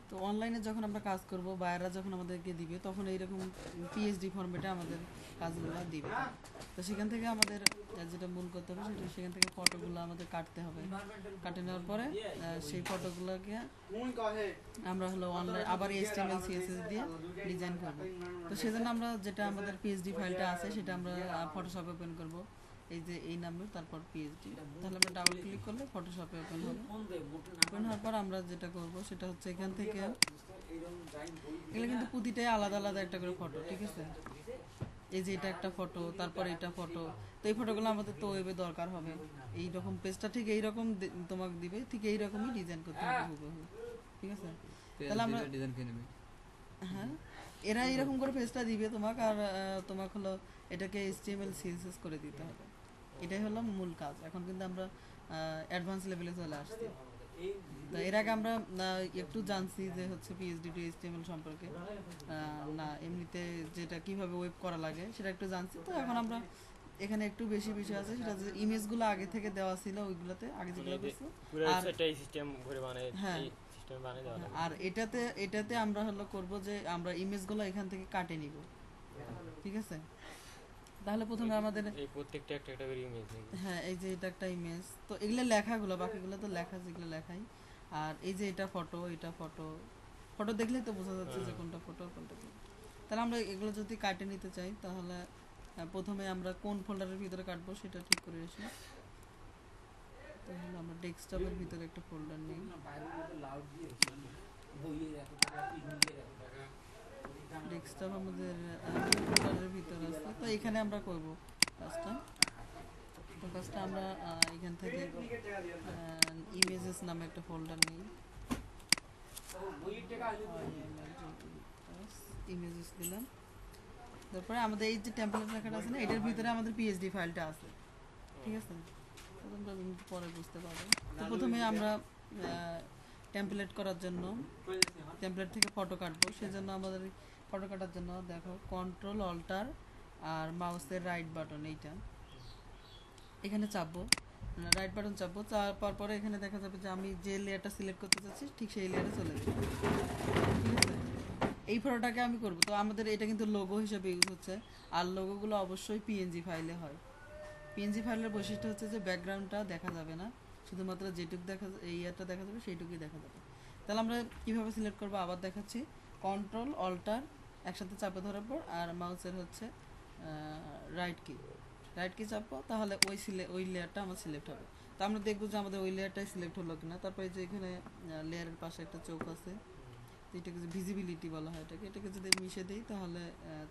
তো অনলাইনে যখন আমরা কাজ করব, বায়াররা যখন আমাদেরকে দিবে তখন এইরকম পিএইচডি ফরম্যাটে আমাদের কাজগুলো দিবে। তো সেখান থেকে আমাদের যেটা মূল করতে হবে সেটা সেখান থেকে ফটোগুলো আমাদের কাটতে হবে। কাটে নেওয়ার পরে সেই ফটোগুলোকে আমরা হলো অনলাইন আবার এইচটিএমএল সিএসএস দিয়ে ডিজাইন করব। তো সেজন্য আমরা যেটা আমাদের পিএইচডি ফাইলটা আছে সেটা আমরা ফটোশপে ওপেন করব। এই যে এই নাম্বার তারপর পিএইচডি, তাহলে আমরা ডাবল ক্লিক করলে ফটোশপে ওপেন হবে। ওপেন হওয়ার পর আমরা যেটা করব সেটা হচ্ছে এখান থেকে এগুলো কিন্তু প্রতিটাই আলাদা আলাদা একটা করে ফটো, ঠিক আছে? এই যে এটা একটা ফটো, তারপর এটা ফটো। তো এই ফটোগুলো আমাদের তো ওয়েবে দরকার হবে। এই রকম পেজটা ঠিক এই রকম তোমাকে দিবে, ঠিক এই রকমই ডিজাইন করতে হবে হুবহু, ঠিক আছে? তাহলে আমরা ডিজাইন করে নেবে। হ্যাঁ, এরা এরকম করে পেজটা দিবে তোমাকে, আর তোমাকে হলো এটাকে এইচটিএমএল সিএসএস করে দিতে হবে। এটাই হলো মূল কাজ। এখন কিন্তু আমরা অ্যাডভান্স লেভেলে চলে আসছি। তো এর আগে আমরা একটু জানছি যে হচ্ছে পিএইচডি টু এইচটিএমএল সম্পর্কে, না এমনিতে যেটা কিভাবে ওয়েব করা লাগে সেটা একটু জানছি। তো এখন আমরা এখানে একটু বেশি বিষয় আছে, সেটা যে ইমেজগুলো আগে থেকে দেওয়া ছিল ওইগুলোতে আগে যেগুলো করছো, আর এটাই সিস্টেম ঘুরে বানায়, হ্যাঁ সিস্টেম বানায় দেওয়া লাগে। আর এটাতে আমরা হলো করব যে আমরা ইমেজগুলো এখান থেকে কাটে নিব, ঠিক আছে? তাহলে প্রথমে আমাদের এই প্রত্যেকটা একটা একটা করে ইমেজ নেই। হ্যাঁ, এই যে এটা একটা ইমেজ, তো এগুলো লেখাগুলো বাকিগুলো তো লেখা, যেগুলো লেখাই। আর এই যে এটা ফটো, এটা ফটো, ফটো দেখলেই তো বোঝা যাচ্ছে যে কোনটা ফটো কোনটা কি। তাহলে আমরা এগুলো যদি কাটে নিতে চাই তাহলে প্রথমে আমরা কোন ফোল্ডারের ভিতরে কাটবো সেটা ঠিক করে আসি। তাহলে আমরা ডেস্কটপের ভিতরে একটা ফোল্ডার নিই। ডেস্কটপ আমাদের ফোল্ডারের ভিতরে আছে, তো এখানে আমরা করব কাজটা। তো কাজটা আমরা এখান থেকে ইমেজেস নামে একটা ফোল্ডার নিই। ইমেজেস দিলাম, তারপরে আমাদের এই যে টেমপ্লেট লেখাটা আছে না, এটার ভিতরে আমাদের পিএইচডি ফাইলটা আছে, ঠিক আছে? তোমরা পরে বুঝতে পারবে। তো প্রথমে আমরা টেমপ্লেট করার জন্য টেমপ্লেট থেকে ফটো কাটবো। সেজন্য আমাদের ফটো কাটার জন্য দেখো কন্ট্রোল অল্টার আর মাউসের রাইট বাটন এইটা এখানে চাপবো, রাইট বাটন চাপবো। চাপার পরে এখানে দেখা যাবে যে আমি যে লেয়ারটা সিলেক্ট করতে চাচ্ছি ঠিক সেই লেয়ারে চলে যাবে, ঠিক আছে? এই ফটোটাকে আমি করব। তো আমাদের এটা কিন্তু লোগো হিসেবে ইউজ হচ্ছে, আর লোগোগুলো অবশ্যই পিএনজি ফাইলে হয়। পিএনজি ফাইলের বৈশিষ্ট্য হচ্ছে যে ব্যাকগ্রাউন্ডটা দেখা যাবে না, শুধুমাত্র যেটুকু দেখা এই ইয়ারটা দেখা যাবে সেইটুকুই দেখা যাবে। তাহলে আমরা কীভাবে সিলেক্ট করবো আবার দেখাচ্ছি। কন্ট্রোল অল্টার একসাথে চাপে ধরার পর আর মাউসের হচ্ছে রাইট কি চাপবো, তাহলে ওই লেয়ারটা আমার সিলেক্ট হবে। তো আমরা দেখবো যে আমাদের ওই লেয়ারটাই সিলেক্ট হলো কিনা। তারপরে যে এখানে লেয়ারের পাশে একটা চোখ আছে, এটাকে যে ভিজিবিলিটি বলা হয়, এটাকে যদি মিশে দিই তাহলে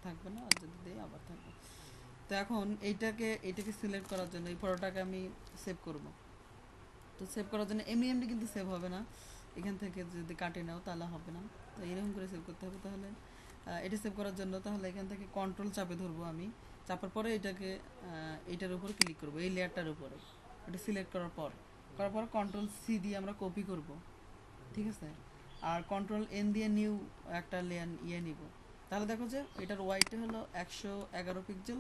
থাকবে না, আর যদি দিই আবার থাকবে। তো এখন এইটাকে সিলেক্ট করার জন্য এই ফটোটাকে আমি সেভ করব। তো সেভ করার জন্য এমনি এমনি কিন্তু সেভ হবে না, এখান থেকে যদি কাটে নাও তাহলে হবে না। তো এরকম করে সেভ করতে হবে। তাহলে এটা সেভ করার জন্য তাহলে এখান থেকে কন্ট্রোল চাপে ধরবো আমি, চাপার পরে এটাকে এইটার উপর ক্লিক করব, এই লেয়ারটার উপরে। এটা সিলেক্ট করার পর কন্ট্রোল সি দিয়ে আমরা কপি করব, ঠিক আছে? আর কন্ট্রোল এন দিয়ে নিউ একটা লেয়ার নিব। তাহলে দেখো যে এটার ওয়াইটে হলো 111 পিক্সেল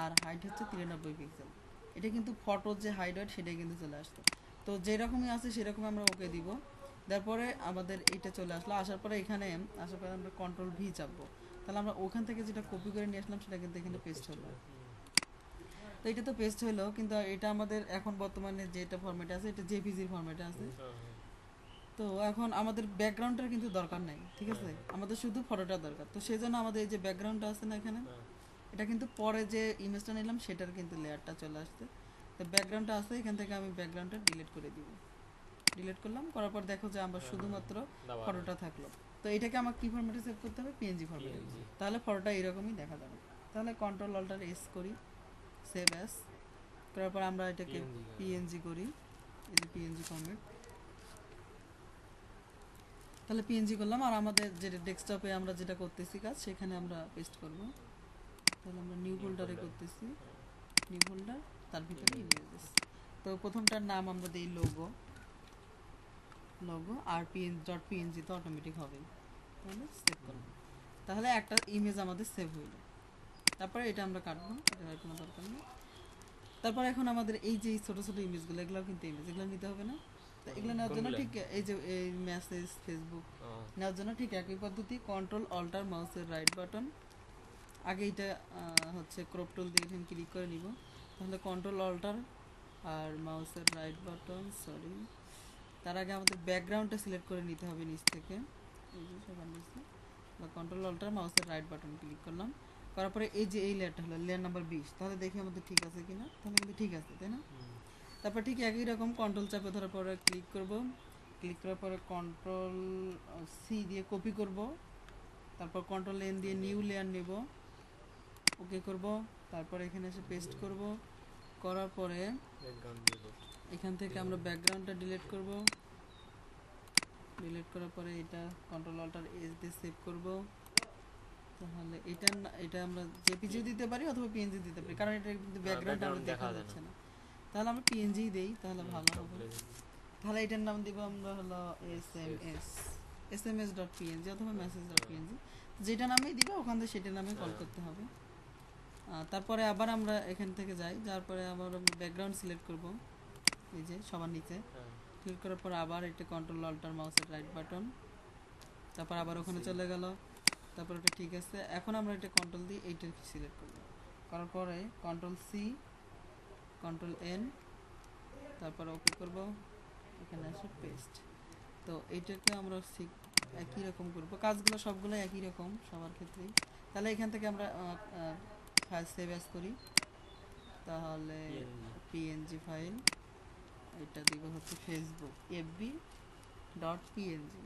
আর হাইট হচ্ছে 93 পিক্সেল। এটা কিন্তু ফটোর যে হাইট ওয়াইট সেটাই কিন্তু চলে আসতো। তো যেরকমই আছে সেরকমই আমরা ওকে দিব। তারপরে আমাদের এটা চলে আসলো, আসার পরে এখানে আসার পরে আমরা কন্ট্রোল ভি চাপবো। তাহলে আমরা ওখান থেকে যেটা কপি করে নিয়ে আসলাম সেটা কিন্তু এখানে পেস্ট হলো। তো এটা তো পেস্ট হলো, কিন্তু এটা আমাদের এখন বর্তমানে যেটা ফরম্যাটে আছে এটা জেপিজির ফরম্যাটে আছে। তো এখন আমাদের ব্যাকগ্রাউন্ডের কিন্তু দরকার নাই, ঠিক আছে? আমাদের শুধু ফটোটা দরকার। তো সেই জন্য আমাদের এই যে ব্যাকগ্রাউন্ডটা আছে না এখানে, এটা কিন্তু পরে যে ইমেজটা নিলাম সেটার কিন্তু লেয়ারটা চলে আসছে। তো ব্যাকগ্রাউন্ডটা আছে, এখান থেকে আমি ব্যাকগ্রাউন্ডটা ডিলিট করে দিব। ডিলিট করলাম, করার পর দেখো যে আমরা শুধুমাত্র ফটোটা থাকলো। তো এটাকে আমার কি ফরম্যাটে সেভ করতে হবে? পিএনজি ফরম্যাটে। তাহলে ফটোটা এরকমই দেখা যাবে। তাহলে কন্ট্রোল অল্টার এস করি, সেভ অ্যাস করার পর আমরা এটাকে পিএনজি করি, এই যে পিএনজি ফরম্যাট। তাহলে পিএনজি করলাম, আর আমাদের যেটা ডেস্কটপে আমরা যেটা করতেছি কাজ সেখানে আমরা পেস্ট করব। তাহলে আমরা নিউ ফোল্ডারে করতেছি, নিউ ফোল্ডার, তার ভিতরে ইমেজেস। তো প্রথমটার নাম আমরা দিই লোগো, আর পিএনজি তো অটোমেটিক হবেই। তাহলে সেভ করলাম, তাহলে একটা ইমেজ আমাদের সেভ হইল। তারপরে এটা আমরা কাটবো, এটা আর কোনো দরকার নেই। তারপর এখন আমাদের এই যে ছোটো ছোটো ইমেজগুলো, এগুলো কিন্তু ইমেজ, এগুলো নিতে হবে না। তো এগুলো নেওয়ার জন্য কোনগুলা? ঠিক এই যে এই মেসেজ ফেসবুক ও, নেওয়ার জন্য ঠিক একই পদ্ধতি, কন্ট্রোল অল্টার মাউসের রাইট বাটন। আগে এটা হচ্ছে ক্রপ টুল দিয়ে এখানে ক্লিক করে নিব, তাহলে কন্ট্রোল অল্টার আর মাউসের রাইট বাটন, সরি তার আগে আমাদের ব্যাকগ্রাউন্ডটা সিলেক্ট করে নিতে হবে নিচ থেকে, এই যে সবার নিচে কন্ট্রোল অল্টার মাউসের রাইট বাটন ক্লিক করলাম, করার পরে এই যে এই লেয়ারটা হলো লেয়ার নাম্বার 20, তাহলে দেখি আমাদের ঠিক আছে কিনা, তাহলে কিন্তু ঠিক আছে তাই না। হুম, তারপর ঠিক একই রকম কন্ট্রোল চাপে ধরার পরে ক্লিক করব, ক্লিক করার পরে কন্ট্রোল সি দিয়ে কপি করব, তারপর কন্ট্রোল এন দিয়ে নিউ লেয়ার নেব, ওকে করব, তারপর এখানে এসে পেস্ট করব, করার পরে ব্যাকগ্রাউন্ড দিয়ে দাও। এখান থেকে আমরা ব্যাকগ্রাউন্ডটা ডিলিট করব, ডিলিট করার পরে এটা কন্ট্রোল অল্টার এস দিয়ে সেভ করব, তাহলে এটা আমরা জেপিজিও দিতে পারি অথবা পিএনজি দিতে পারি, কারণ এটা কিন্তু ব্যাকগ্রাউন্ড আমরা background দেখা দেখা যায় যাচ্ছে না। না, তাহলে আমরা পিএনজি দেই তাহলে ভালো সব হবে। ভুলে যাই। তাহলে এটার নাম দিব আমরা হলো এসএমএস ডট পিএনজি অথবা মেসেজ ডট পিএনজি, যেটা নামেই দিবে ওখান থেকে সেটা নামে কল করতে হবে। তারপরে আবার আমরা এখান থেকে যাই, যার পরে আবার ব্যাকগ্রাউন্ড সিলেক্ট করব, এই যে সবার নিচে হ্যাঁ, ক্লিক করার পর আবার এটা কন্ট্রোল অল্টার মাউসের রাইট বাটন, তারপর আবার ওখানে চলে গেল, তারপর এটা ঠিক আছে। এখন আমরা এটা কন্ট্রোল দিয়ে এইটা সিলেক্ট করব, করার পরে কন্ট্রোল সি, কন্ট্রোল এন, তারপর ওকে করব, এখানে আসে পেস্ট। তো এইটাকে আমরা একই রকম করব, কাজগুলো সবগুলো একই রকম সবার ক্ষেত্রেই। তাহলে এখান থেকে আমরা ফাইল সেভ অ্যাজ করি, তাহলে পিএনজি ফাইল, এটা দিব হচ্ছে Facebook FB dot PNG,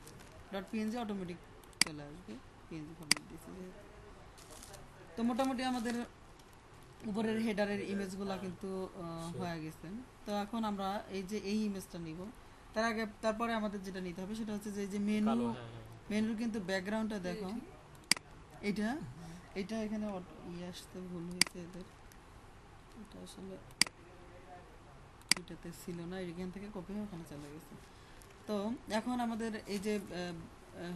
dot PNG automatic চলে আসবে, পিএনজি ফরম্যাট দিয়েছি যেহেতু। তো মোটামুটি আমাদের উপরের হেডারের ইমেজগুলো কিন্তু হয়ে গেছে। তো এখন আমরা এই যে এই ইমেজটা নিব, তারপরে আমাদের যেটা নিতে হবে সেটা হচ্ছে যে এই যে মেনু, কালো, হ্যাঁ হ্যাঁ। মেনুর কিন্তু ব্যাকগ্রাউন্ডটা দেখো, এটা এটা এখানে আসতে ভুল হয়েছে এদের, এটা আসলে এটাতে ছিল না, এখান থেকে কপি হয়ে ওখানে চলে গেছে। তো এখন আমাদের এই যে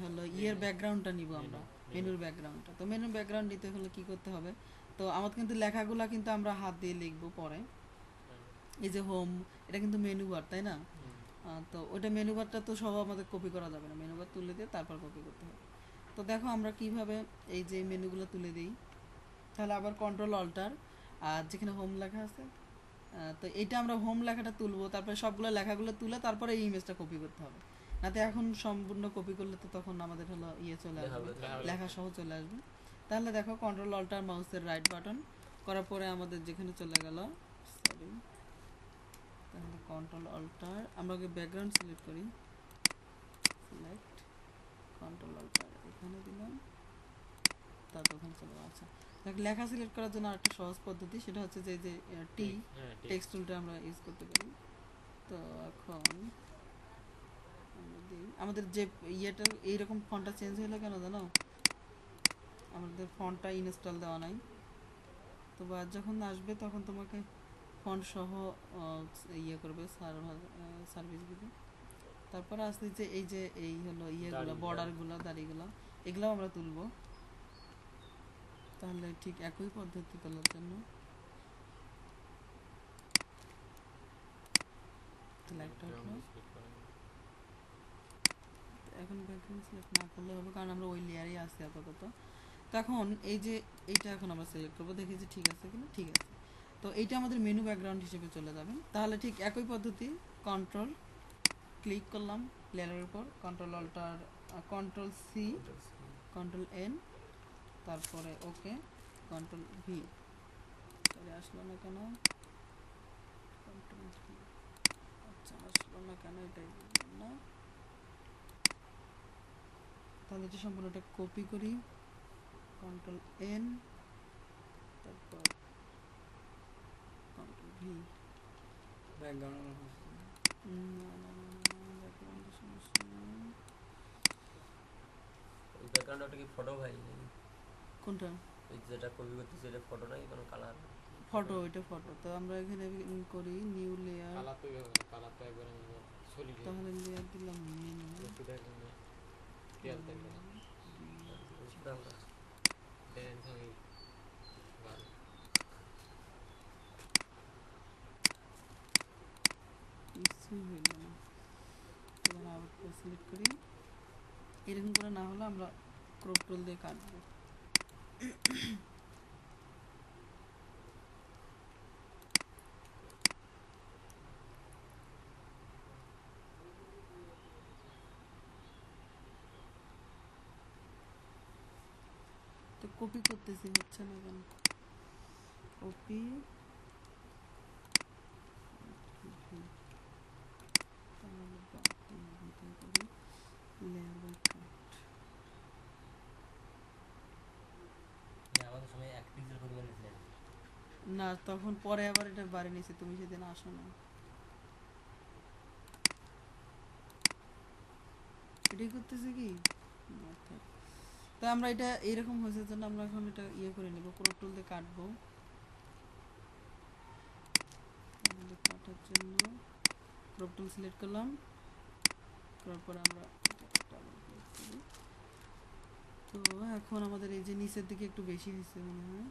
হলো ব্যাকগ্রাউন্ডটা নিব আমরা, মেনুর ব্যাকগ্রাউন্ডটা। তো মেনুর ব্যাকগ্রাউন্ড নিতে হলে কি করতে হবে, তো আমাদের কিন্তু লেখাগুলা কিন্তু আমরা হাত দিয়ে লিখবো পরে, এই যে হোম, এটা কিন্তু মেনু বার তাই না। তো ওইটা মেনু বারটা তো সব আমাদের কপি করা যাবে না, মেনু বার তুলে দিয়ে তারপর কপি করতে হবে। তো দেখো আমরা কিভাবে এই যে মেনুগুলো তুলে দিই, তাহলে আবার কন্ট্রোল অল্টার, আর যেখানে হোম লেখা আছে, তো এটা আমরা হোম লেখাটা তুলবো, তারপরে সবগুলো লেখাগুলো তুলে তারপরে এই ইমেজটা কপি করতে হবে, নাতে এখন সম্পূর্ণ কপি করলে তো তখন আমাদের হলো চলে আসবে, লেখা সহ চলে আসবে। তাহলে দেখো কন্ট্রোল অল্টার মাউসের রাইট বাটন করার পরে আমাদের যেখানে চলে গেল, সরি, তাহলে কন্ট্রোল অল্টার আমরা আগে ব্যাকগ্রাউন্ড সিলেক্ট করি, সিলেক্ট কন্ট্রোল অল্টার এখানে দিলাম, তারপর ওখানে চলে গেল। আচ্ছা দেখো লেখা সিলেক্ট করার জন্য আরেকটা সহজ পদ্ধতি, সেটা হচ্ছে যে টেক্সট টুলটা আমরা ইউজ করতে পারি। তো এখন আমাদের যে ইয়েটা এইরকম ফন্টটা চেঞ্জ হলো কেন জানো, আমাদের ফন্টটা ইনস্টল দেওয়া নাই। তো বাদ যখন আসবে তখন তোমাকে ফন্ট সহ করবে সার্ভিস দিবে। তারপরে আসছে যে এই হলো ইয়েগুলো, বর্ডারগুলো, দাড়িগুলো, এগুলাও আমরা তুলবো। তাহলে ঠিক একই পদ্ধতি তোলার জন্য এখন ব্যাকগ্রাউন্ড সিলেক্ট না করলে হবে, কারণ আমরা ওই লেয়ারেই আছি আপাতত। তো এখন এই যে এইটা এখন আমরা সিলেক্ট করবো, দেখি যে ঠিক আছে কিনা, ঠিক আছে। তো এইটা আমাদের মেনু ব্যাকগ্রাউন্ড হিসেবে চলে যাবে। তাহলে ঠিক একই পদ্ধতি, কন্ট্রোল ক্লিক করলাম লেয়ারের উপর, control alter, control C, control N, তারপরে ওকে, কন্ট্রোল ভি, তাহলে আসলো না কেন, কন্ট্রোল ভি, আচ্ছা আসলো না কেন, এটাই বুঝলাম না। তাহলে এটা সম্পূর্ণটা কপি করি, কন্ট্রোল এন, তারপর কন্ট্রোল ভি, ব্যাকগ্রাউন্ড ব্যাকগ্রাউন্ডের সমস্যা নেই। ওই ব্যাকগ্রাউন্ডটা কি ফটো ভাই? কোনটা? ওই যেটা কপি করতেছে এটা ফটো নাকি কোনো কালার? ফটো, এটা ফটো। তো আমরা এখানে করি নিউ লেয়ার, কালার তো একবার সলিড, তাহলে লেয়ার দিলাম মেনু, একটু দেখেন না তেল তেল দেন আমি ভালো কিছুই হইল না। সিলেক্ট করি। এরকম করে না হলে আমরা ক্রপ টুল দিয়ে কাটবো। তো কপি করতেছি, হচ্ছে না কেন? কপি লেয়ার বাই কাট। আমাদের সময় 1 পিক্সেল পরিমাণ নিয়েছিলেন। না, তখন পরে আবার এটা বাড়ি নিয়েছি, তুমি সেদিন আসো না। এটাই করতেছি কি? আচ্ছা। তো আমরা এটা এইরকম হয়েছে জন্য আমরা এখন এটা ইয়ে করে নেব, ক্রপ টুল দিয়ে কাটবো। তাহলে কাটার জন্য ক্রপ টুল সিলেক্ট করলাম, করার পরে আমরা ডাবল ক্লিক করি। তো এখন আমাদের এই যে নিচের দিকে একটু বেশি হয়েছে মনে হয়।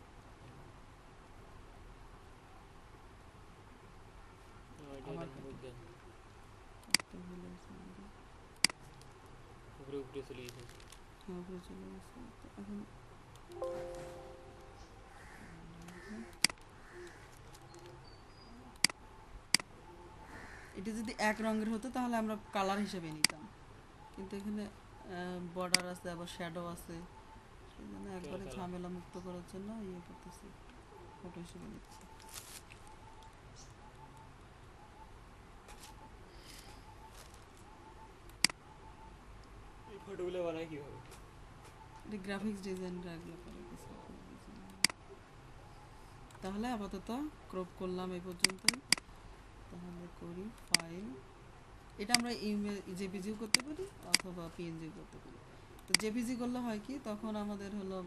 আমার মধ্যে কাটতে ভুলে গেছি আমাদের। উপরে উপরে চলে গেছে। হ্যাঁ, উপরে চলে গেছে। তো এখন এটা যদি এক রঙের হতো তাহলে আমরা কালার হিসেবে নিতাম, কিন্তু এখানে বর্ডার আছে, আবার শ্যাডো আছে, সেই জন্য একবারে ঝামেলা মুক্ত করার জন্য ইয়ে করতেছি, ফটো হিসেবে নিচ্ছি। এই ফটোগুলো বানাই কিভাবে? এটা গ্রাফিক্স ডিজাইনরা এগুলো করে কিছু। তাহলে আপাতত ক্রপ করলাম এই পর্যন্তই। তাহলে করি ফাইল, এটা আমরা জেপিজিও করতে পারি অথবা পিএনজিও করতে পারি। তো জেপিজি করলে হয় কি, তখন আমাদের হলো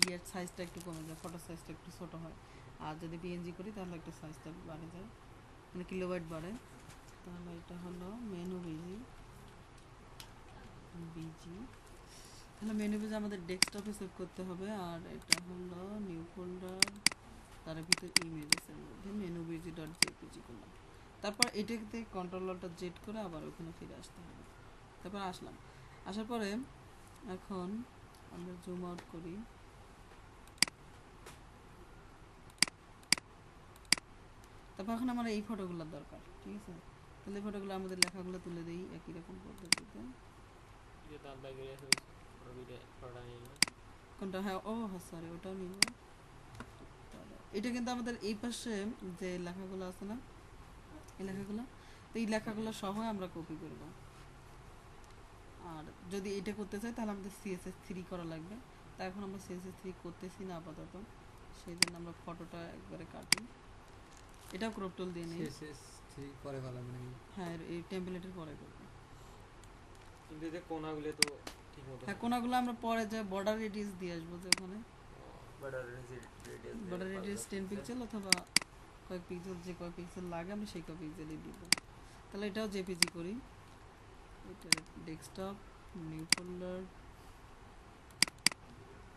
ইয়ের সাইজটা একটু কমে যায়, ফটো সাইজটা একটু ছোটো হয়। আর যদি পিএনজি করি তাহলে একটু সাইজটা বাড়ে যায়, মানে কিলোবাইট বাড়ে। তাহলে এটা হলো মেনু বিজি। তাহলে মেনু বিজি আমাদের ডেস্কটপে সেভ করতে হবে। আর এটা হলো নিউ ফোল্ডার, তার ভিতরে ইমেজেসের মধ্যে মেনু বিজি ডট জেপিজি করলাম। তারপর এটাতে কন্ট্রোলারটা জেড করে আবার ওখানে ফিরে আসতে হবে। তারপর আসলাম, আসার পরে এখন আমরা জুম আউট করি। তারপর এখন আমার এই ফটোগুলোর দরকার, ঠিক আছে? তাহলে এই ফটোগুলো আমাদের লেখাগুলো তুলে দিই একই রকম পদ্ধতিতে। যে দাল বাই করে আছে ফটোটা নিয়ে না কোনটা? হ্যাঁ, ও হ্যাঁ, সরি, ওটাও নিব। এটা কিন্তু আমাদের এই পাশে যে লেখাগুলো আছে না, এই লেখাগুলো, তো এই লেখাগুলো সহ আমরা কপি করব। আর যদি এটা করতে চাই তাহলে আমাদের CSS3 করা লাগবে। তা এখন আমরা CSS3 করতেছি না আপাতত, সেই জন্য আমরা ফটোটা একবারে কাটি। এটাও ক্রপ টুল দিয়ে নিই। CSS3 পরে ফেলাবে নাকি? হ্যাঁ, এই টেমপ্লেটের পরে করব। কিন্তু এতে কোনাগুলো তো ঠিক মতো হ্যাঁ, কোনাগুলো আমরা পরে যে বর্ডার রেডিয়াস দিয়ে আসবো, যে ওখানে বর্ডার রেডিয়াস 10 পিক্সেল অথবা কয়েক পিক্সেল, যে কয়েক পিক্সেল লাগে আমরা সেই কয়েক পিক্সেলই দিব। তাহলে এটাও জেপিজি করি। এটা ডেস্কটপ, নিউ ফোল্ডার,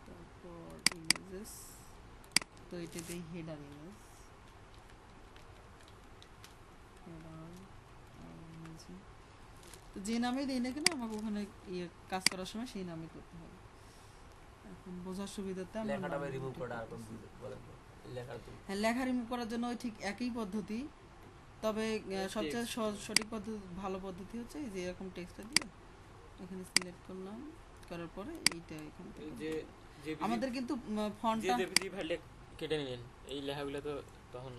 তারপর ইমেজেস। তো এটাতেই হেডার ইমেজ, তো যে নামে দিই না কেন আমাকে ওখানে ইয়ে কাজ করার সময় সেই নামে করতে হবে। এখন বোঝার সুবিধাতে আমরা লেখাটা নাম রিমুভ উল্লেখ করা আর কোন করতেছি। বলেন তো লেখা তো হ্যাঁ, লেখা রিমুভ করার জন্য ওই ঠিক একই পদ্ধতি, তবে সবচেয়ে সঠিক পদ্ধতি, ভালো পদ্ধতি হচ্ছে এই যে এরকম টেক্সটটা দিয়ে এখানে সিলেক্ট করলাম, করার পরে এইটা এখান থেকে যে আমাদের কিন্তু যে ফন্টটা, জেপিজি ফাইলটা কেটে নিলেন, এই লেখাগুলো তো তখন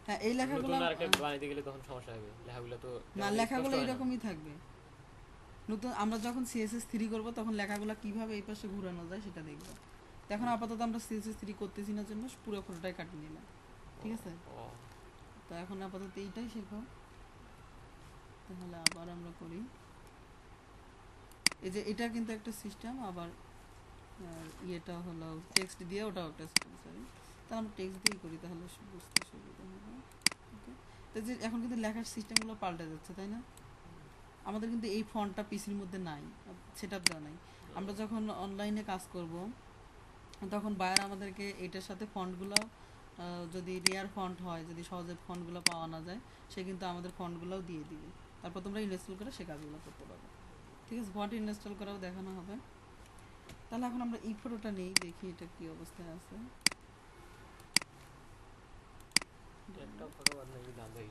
হ্যাঁ এই লেখাগুলো নতুন আরেকটা বানাইতে গেলে তখন সমস্যা হবে। লেখাগুলো তো না, লেখাগুলো এরকমই থাকবে। নতুন আমরা যখন CSS3 করব তখন লেখাগুলো কিভাবে এই পাশে ঘোরানো যায় সেটা দেখব। তো এখন আপাতত আমরা CSS3 করতেছি না জন্য পুরো ফটোটাই কাটিয়ে নিলাম, ঠিক আছে? তো এখন আপাতত এইটাই শেখো। তাহলে আবার আমরা করি, এই যে এটা কিন্তু একটা সিস্টেম, আবার ইয়েটা হলো টেক্সট দিয়ে, ওটাও একটা সিস্টেম। সরি, তাহলে আমরা টেক্সট দিয়েই করি, তাহলে বুঝতে সুবিধা হবে। ওকে, তো যে এখন কিন্তু লেখার সিস্টেমগুলো পাল্টে যাচ্ছে, তাই না? আমাদের কিন্তু এই ফন্টটা পিসির মধ্যে নাই, সেটআপ দেওয়া নাই। আমরা যখন অনলাইনে কাজ করব তখন বায়ার আমাদেরকে এটার সাথে ফন্টগুলো, যদি রেয়ার ফন্ট হয়, যদি সহজে ফন্টগুলো পাওয়া না যায়, সে কিন্তু আমাদের ফন্টগুলোও দিয়ে দিবে। তারপর তোমরা ইনস্টল করে সে কাজগুলো করতে পারবে। ঠিক আছে, ফন্ট ইনস্টল করাও দেখানো হবে। তাহলে এখন আমরা এই ফটোটা নেই, দেখি এটা কি অবস্থায় আছে। একটা ফটো বাদ নাকি দাম দেখি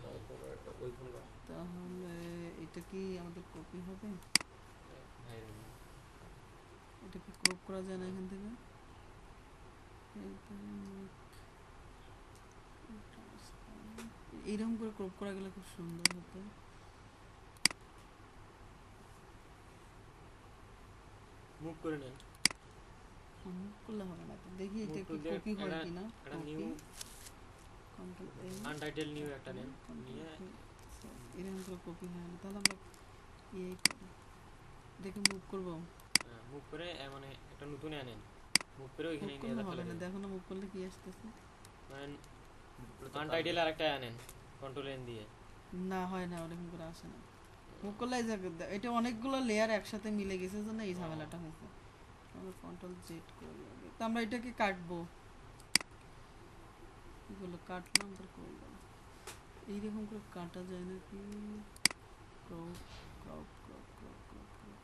ওই ফোন কর তাহলে এটা কি আমাদের কপি হবে? ভাই এটা কি ক্রপ করা যায় না এখান থেকে? এইরকম করে ক্রপ করা গেলে খুব সুন্দর হতো। মুভ করে নেন মুভ করলে হবে না তো, দেখি এটা Move কি to কপি হয় একটা- কিনা। একটা কপি নিউ কন্ট্রোল এ আনটাইটেল নিউ একটা নেন নিয়ে এরকম করে কপি হয় না, তাহলে আমরা এই করি, দেখে মুভ করবো। মুভ করে মানে একটা নতুন আনেন মুভ করে ওইখানে মুভ নিয়ে করলে যা হবে ফেলে না, দেন দেখো না মুভ করলে কি আসতেছে। মানে আনটাইটেল আরেকটা আনেন কন্ট্রোল এন দিয়ে না হয় না, ওরকম করে আসে না। মুভ করলে এই যে এটা অনেকগুলো লেয়ার একসাথে মিলে গেছে জন্য এই ঝামেলাটা হয়েছে। আমরা কন্ট্রোল জেড করি আগে, তো আমরা এটাকে কাটবো, এগুলো কাটলাম তার করলাম। এইরকম করে কাটা যায় নাকি? Crop crop crop crop crop crop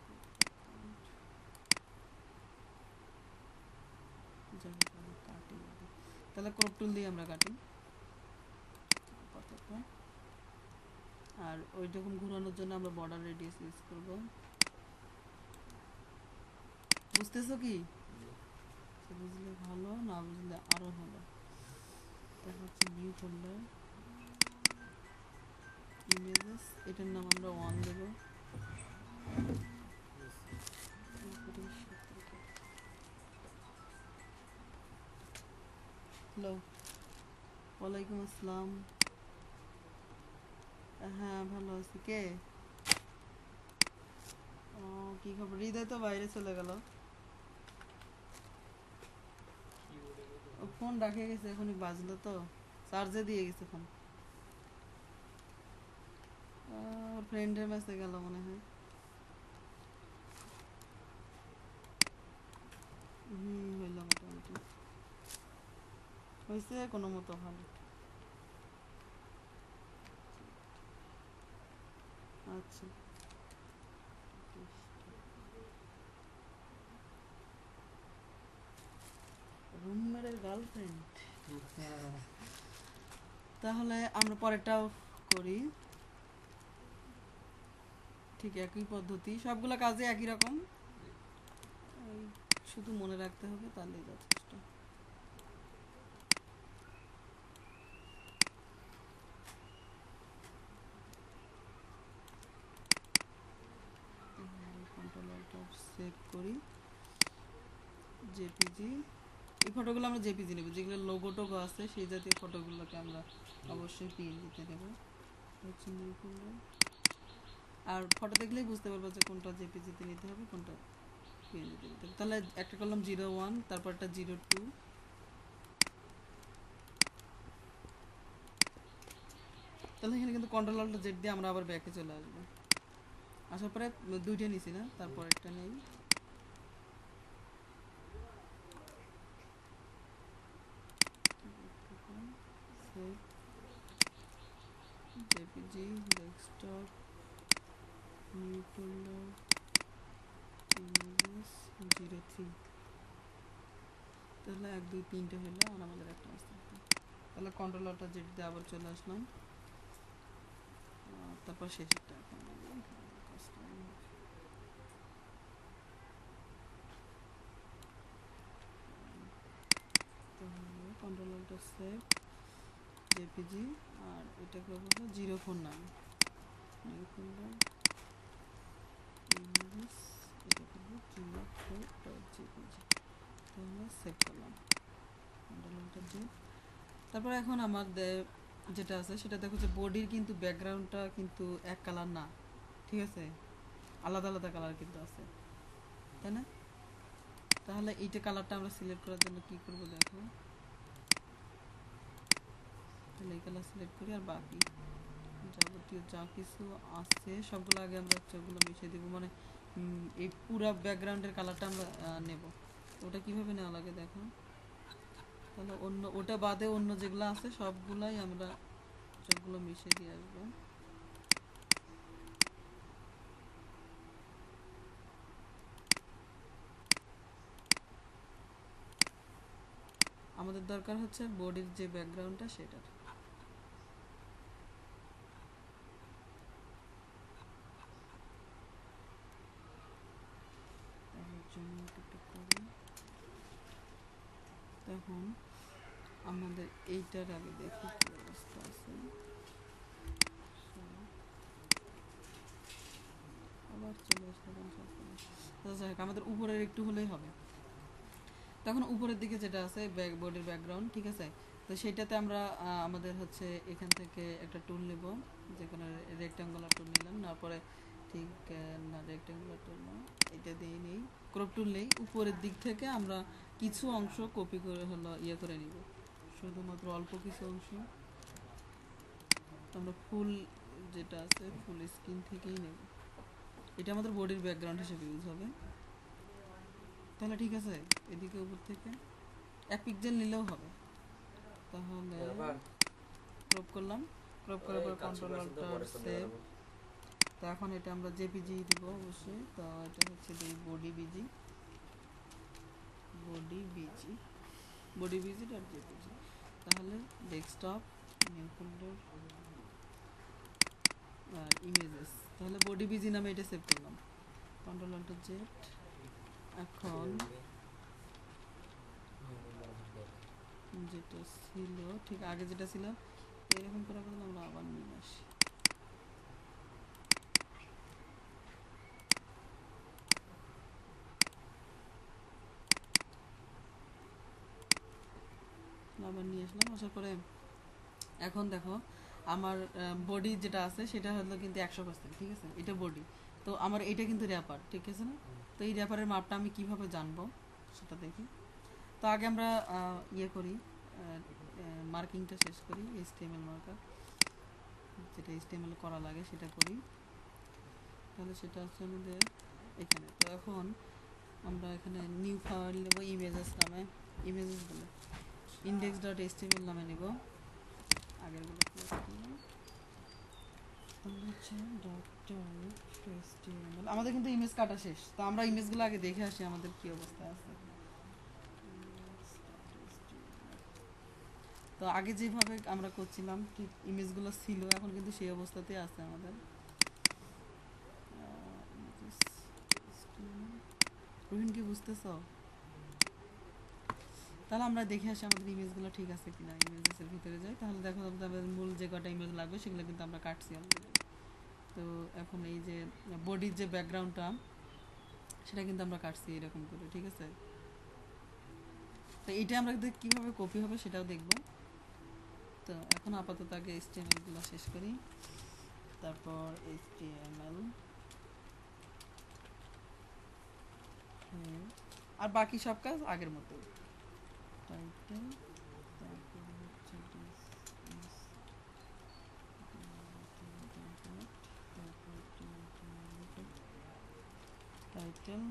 কাটি আগে। তাহলে ক্রপ টুল দিয়ে আমরা কাটি আপাতত। আর ওই রকম ঘোরানোর জন্য আমরা বর্ডার রেডিয়াস ইউজ করব। বুঝতেছো কি? বুঝলে ভালো, না বুঝলে আরো ভালো। তারপর হচ্ছে নিউ ফোল্ডার ইমেজেস, এটার নাম আমরা 1 দেব। হ্যালো, ওয়ালাইকুম আসসালাম। হ্যাঁ ভালো আছি। কে? ও কি খবর? হৃদয় তো বাইরে চলে গেল, ফোন রাখে গেছে, এখনই বাজলো তো, চার্জে দিয়ে গেছে ফোন। ওর ফ্রেন্ডের মেসে গেল মনে হয়। হইল মোটামুটি, হয়েছে কোনো মতো ভালো। আচ্ছা রুমমেটের গার্লফ্রেন্ড, হ্যাঁ তাহলে আমরা পরেরটাও করি। ঠিক একই পদ্ধতি, সবগুলো কাজে একই রকম, ওই শুধু মনে রাখতে হবে, তাহলেই যথেষ্ট। কন্ট্রোল অল্ট সেভ করি জেপিজি। এই ফটোগুলো আমরা জেপিজি নেব, যেগুলো লোগো টোগো আছে সেই জাতীয় ফটোগুলোকে আমরা অবশ্যই পিএনজিতে নেব। হচ্ছে নিউ ফোল্ডার। আর ফটো দেখলেই বুঝতে পারবো যে কোনটা জেপিজিতে নিতে হবে, কোনটা পিএনজিতে নিতে হবে। তাহলে একটা করলাম 01, তারপর একটা 02, তাহলে এখানে কিন্তু কন্ট্রোল অল্ট জেড দিয়ে আমরা আবার ব্যাকে চলে আসবো। আসার পরে দুইটা নিছি না, তারপর একটা নেই। JPG desktop new folder images 03, তাহলে 1 2 3টে হলো, আর আমাদের একটা আসতে। তাহলে কন্ট্রোল অল্ট জেড দিয়ে আবার চলে আসলাম, তারপর শেষেরটা এখন কন্ট্রোল অল্ট সেভ জেপিজি। আর এটাকে বলবো 04 নাম, নিউ ফোল্ডার ইমেজেস, এটা করবো 04.jpg। তাহলে সেভ করলাম কন্ট্রোল অল্ট জেড। তারপর এখন আমাদের যেটা আছে সেটা দেখো যে বডির কিন্তু ব্যাকগ্রাউন্ডটা কিন্তু এক কালার না, ঠিক আছে, আলাদা আলাদা কালার কিন্তু আছে, তাই না? তাহলে এইটা কালারটা আমরা সিলেক্ট করার জন্য কি করব দেখো, তাহলে এই কালার সিলেক্ট করি, আর বাকি যাবতীয় যা কিছু আছে সবগুলো আগে আমরা ওগুলো মিশিয়ে দেবো, মানে এই পুরো ব্যাকগ্রাউন্ডের কালারটা আমরা নেব। ওটা কিভাবে নেওয়া লাগে দেখো, তাহলে অন্য ওটা বাদে অন্য যেগুলো আছে সবগুলাই আমরা সবগুলো মিশিয়ে দিয়ে আসবো। আমাদের দরকার হচ্ছে বডির যে ব্যাকগ্রাউন্ডটা সেটার। তাহলে জন্য একটু করি। তখন আমাদের এইটার আগে দেখি কি অবস্থা আছে। আবার চলে আসলাম। যাই হোক, আমাদের উপরের একটু হলেই হবে। তখন উপরের দিকে যেটা আছে বডির ব্যাকগ্রাউন্ড, ঠিক আছে, তো সেটাতে আমরা আমাদের হচ্ছে এখান থেকে একটা টুল নেব, যে কোনো রেক্ট্যাঙ্গুলার টুল নিলাম, না পরে ঠিক না রেক্ট্যাঙ্গুলার টুল না, এটা দিয়ে নেই, ক্রপ টুল নেই। উপরের দিক থেকে আমরা কিছু অংশ কপি করে হলো ইয়ে করে নিব, শুধুমাত্র অল্প কিছু অংশ আমরা ফুল যেটা আছে ফুল স্ক্রিন থেকেই নেব। এটা আমাদের বডির ব্যাকগ্রাউন্ড হিসেবে ইউজ হবে। তাহলে ঠিক আছে, এদিকে উপর থেকে 1 পিক্সেল নিলেও হবে। তাহলে ক্রপ করলাম, ক্রপ করার পর কন্ট্রোল অল্টার সেভ। তো এখন এটা আমরা জেপিজি দিব অবশ্যই। তো এটা হচ্ছে বডি বিজি, ডট জেপিজি। তাহলে ডেস্কটপ, নিউ ফোল্ডার, ইমেজেস, তাহলে বডি বিজি নামে এটা সেভ করলাম। Control alter Z. এখন যেটা ছিল ঠিক আগে যেটা ছিল এরকম করার বদলে আমরা আবার নিয়ে আসি। আবার নিয়ে আসলাম, আসার পরে এখন দেখো আমার বডি যেটা আছে সেটা হলো কিন্তু 100%, ঠিক আছে, এটা বডি। তো আমার এটা কিন্তু র্যাপার, ঠিক আছে না? তো এই র্যাপারের মাপটা আমি কিভাবে জানবো সেটা দেখি। তো আগে আমরা ইয়ে করি, মার্কিংটা শেষ করি, HTML মার্কার, যেটা HTML করা লাগে সেটা করি। তাহলে সেটা হচ্ছে আমাদের এখানে। তো এখন আমরা এখানে নিউ ফাইল নেব ইমেজেস নামে, ইমেজেস বলে ইন্ডেক্স ডট এইচটিএমএল নামে নেব। আগেরগুলো আমাদের কিন্তু ইমেজ কাটা শেষ। তো আমরা ইমেজগুলো আগে দেখে আসি আমাদের কি অবস্থা আছে। তো আগে যেভাবে আমরা করছিলাম ঠিক ইমেজগুলো ছিল, এখন কিন্তু সেই অবস্থাতে আছে আমাদের। রুহিন কি বুঝতেছ? তাহলে আমরা দেখে আসি আমাদের ইমেজগুলো ঠিক আছে কিনা। ইমেজেসের ভিতরে যাই, তাহলে দেখো আমাদের মূল যে কটা ইমেজ লাগবে সেগুলো কিন্তু আমরা কাটছি অলরেডি। তো এখন এই যে বডির যে ব্যাকগ্রাউন্ডটা সেটা কিন্তু আমরা কাটছি এরকম করে, ঠিক আছে। তো এইটা আমরা কীভাবে কপি হবে সেটাও দেখব। তো এখন আপাতত আগে HTML গুলো শেষ করি, তারপর HTML আর বাকি সব কাজ আগের মতো। টাইটেল, তারপর হচ্ছে টাইটেল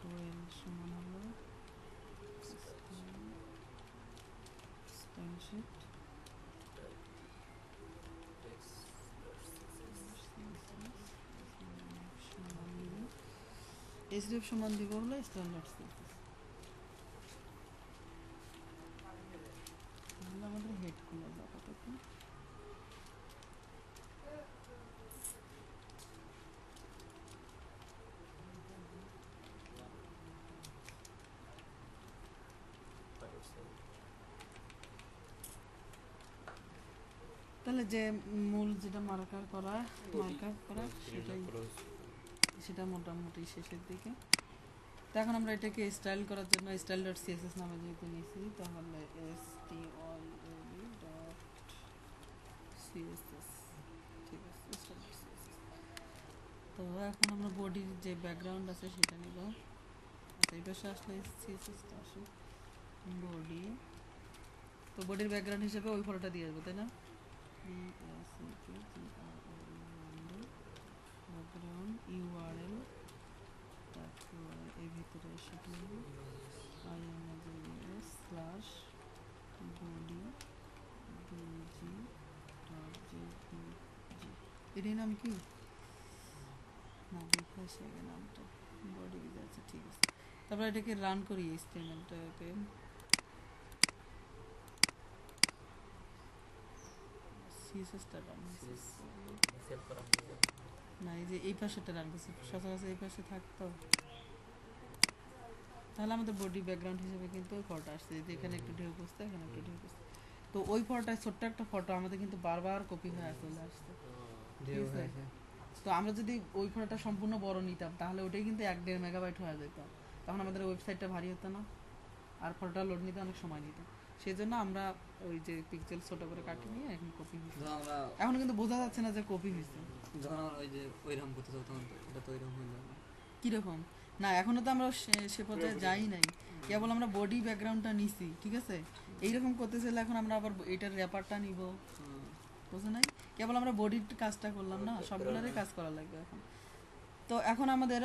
কোয়েল সমান হলো স্টাইল শিট, এসডিএফ সমান দিব হলো স্ট্যান্ডার্ড সিএসএস। তাহলে আমাদের হেড খুলে যাবে আপাতত। তাহলে যে মূল যেটা মার্কার করা সেটা মোটামুটি শেষের দিকে। তো এখন আমরা এটাকে স্টাইল করার জন্য স্টাইল ডট সিএসএস নামে যেহেতু নিয়েছি, তাহলে style.css, ঠিক আছে, style.css। তো এখন আমরা বডির যে ব্যাকগ্রাউন্ড আছে সেটা নিব। আচ্ছা, এই পাশে আসলে সিএসএসটা আসে বডি। তো বডির ব্যাকগ্রাউন্ড হিসেবে ওই ফটোটা দিয়ে আসবো, তাই না? ব্যাকগ্রাউন্ড ইউআরএল, তারপর এর ভিতরে সেটা slash body BG dot JPG. এটার নাম কি না দেখে আসে নামটা বডি বিজি। আচ্ছা ঠিক আছে, তারপর এটাকে রান করি HTML-টাকে। সিএসএসটা রান সেভ করা না, এই যে এই পাশেটা রান করছে, সচরাচর এই পাশে থাকতো, তাহলে আমাদের বডি ব্যাকগ্রাউন্ড হিসেবে কিন্তু ওই ফটো আসছে, যে এখানে একটু ঢেউ করছে, এখানে একটু ঢেউ করছে। তো ওই ফটোটায় ছোট্ট একটা ফটো আমাদের কিন্তু বারবার কপি হয়ে চলে আসছে। ঢেউ ঠিক আছে? হয়েছে। তো আমরা যদি ওই ফটোটা সম্পূর্ণ বড় নিতাম তাহলে ওটাই কিন্তু 1.5 মেগাবাইট হয়ে যেত, তখন আমাদের ওয়েবসাইটটা ভারী হতো না, আর ফটোটা লোড নিতে অনেক সময় নিত। সেই জন্য আমরা ওই যে পিক্সেল ছোট করে কাটিয়ে নিয়ে এখন কপি হয়েছে। যখন আমরা এখন কিন্তু বোঝা যাচ্ছে না যে কপি হয়েছে যখন আমরা ওই যে ওইরকম করতে চাও তখন এটা তো ওইরকম হয়ে যাবে। কিরকম। না, এখনো তো আমরা সে পর্যায়ে যাই নাই, কেবল আমরা বডি ব্যাকগ্রাউন্ডটা নিছি, ঠিক আছে। এইরকম করতে চাইলে এখন আমরা আবার এটার র্যাপারটা নিব, বুঝো নাই, কেবল আমরা বডির কাজটা করলাম না, সবগুলোরই কাজ করা লাগবে এখন। তো এখন আমাদের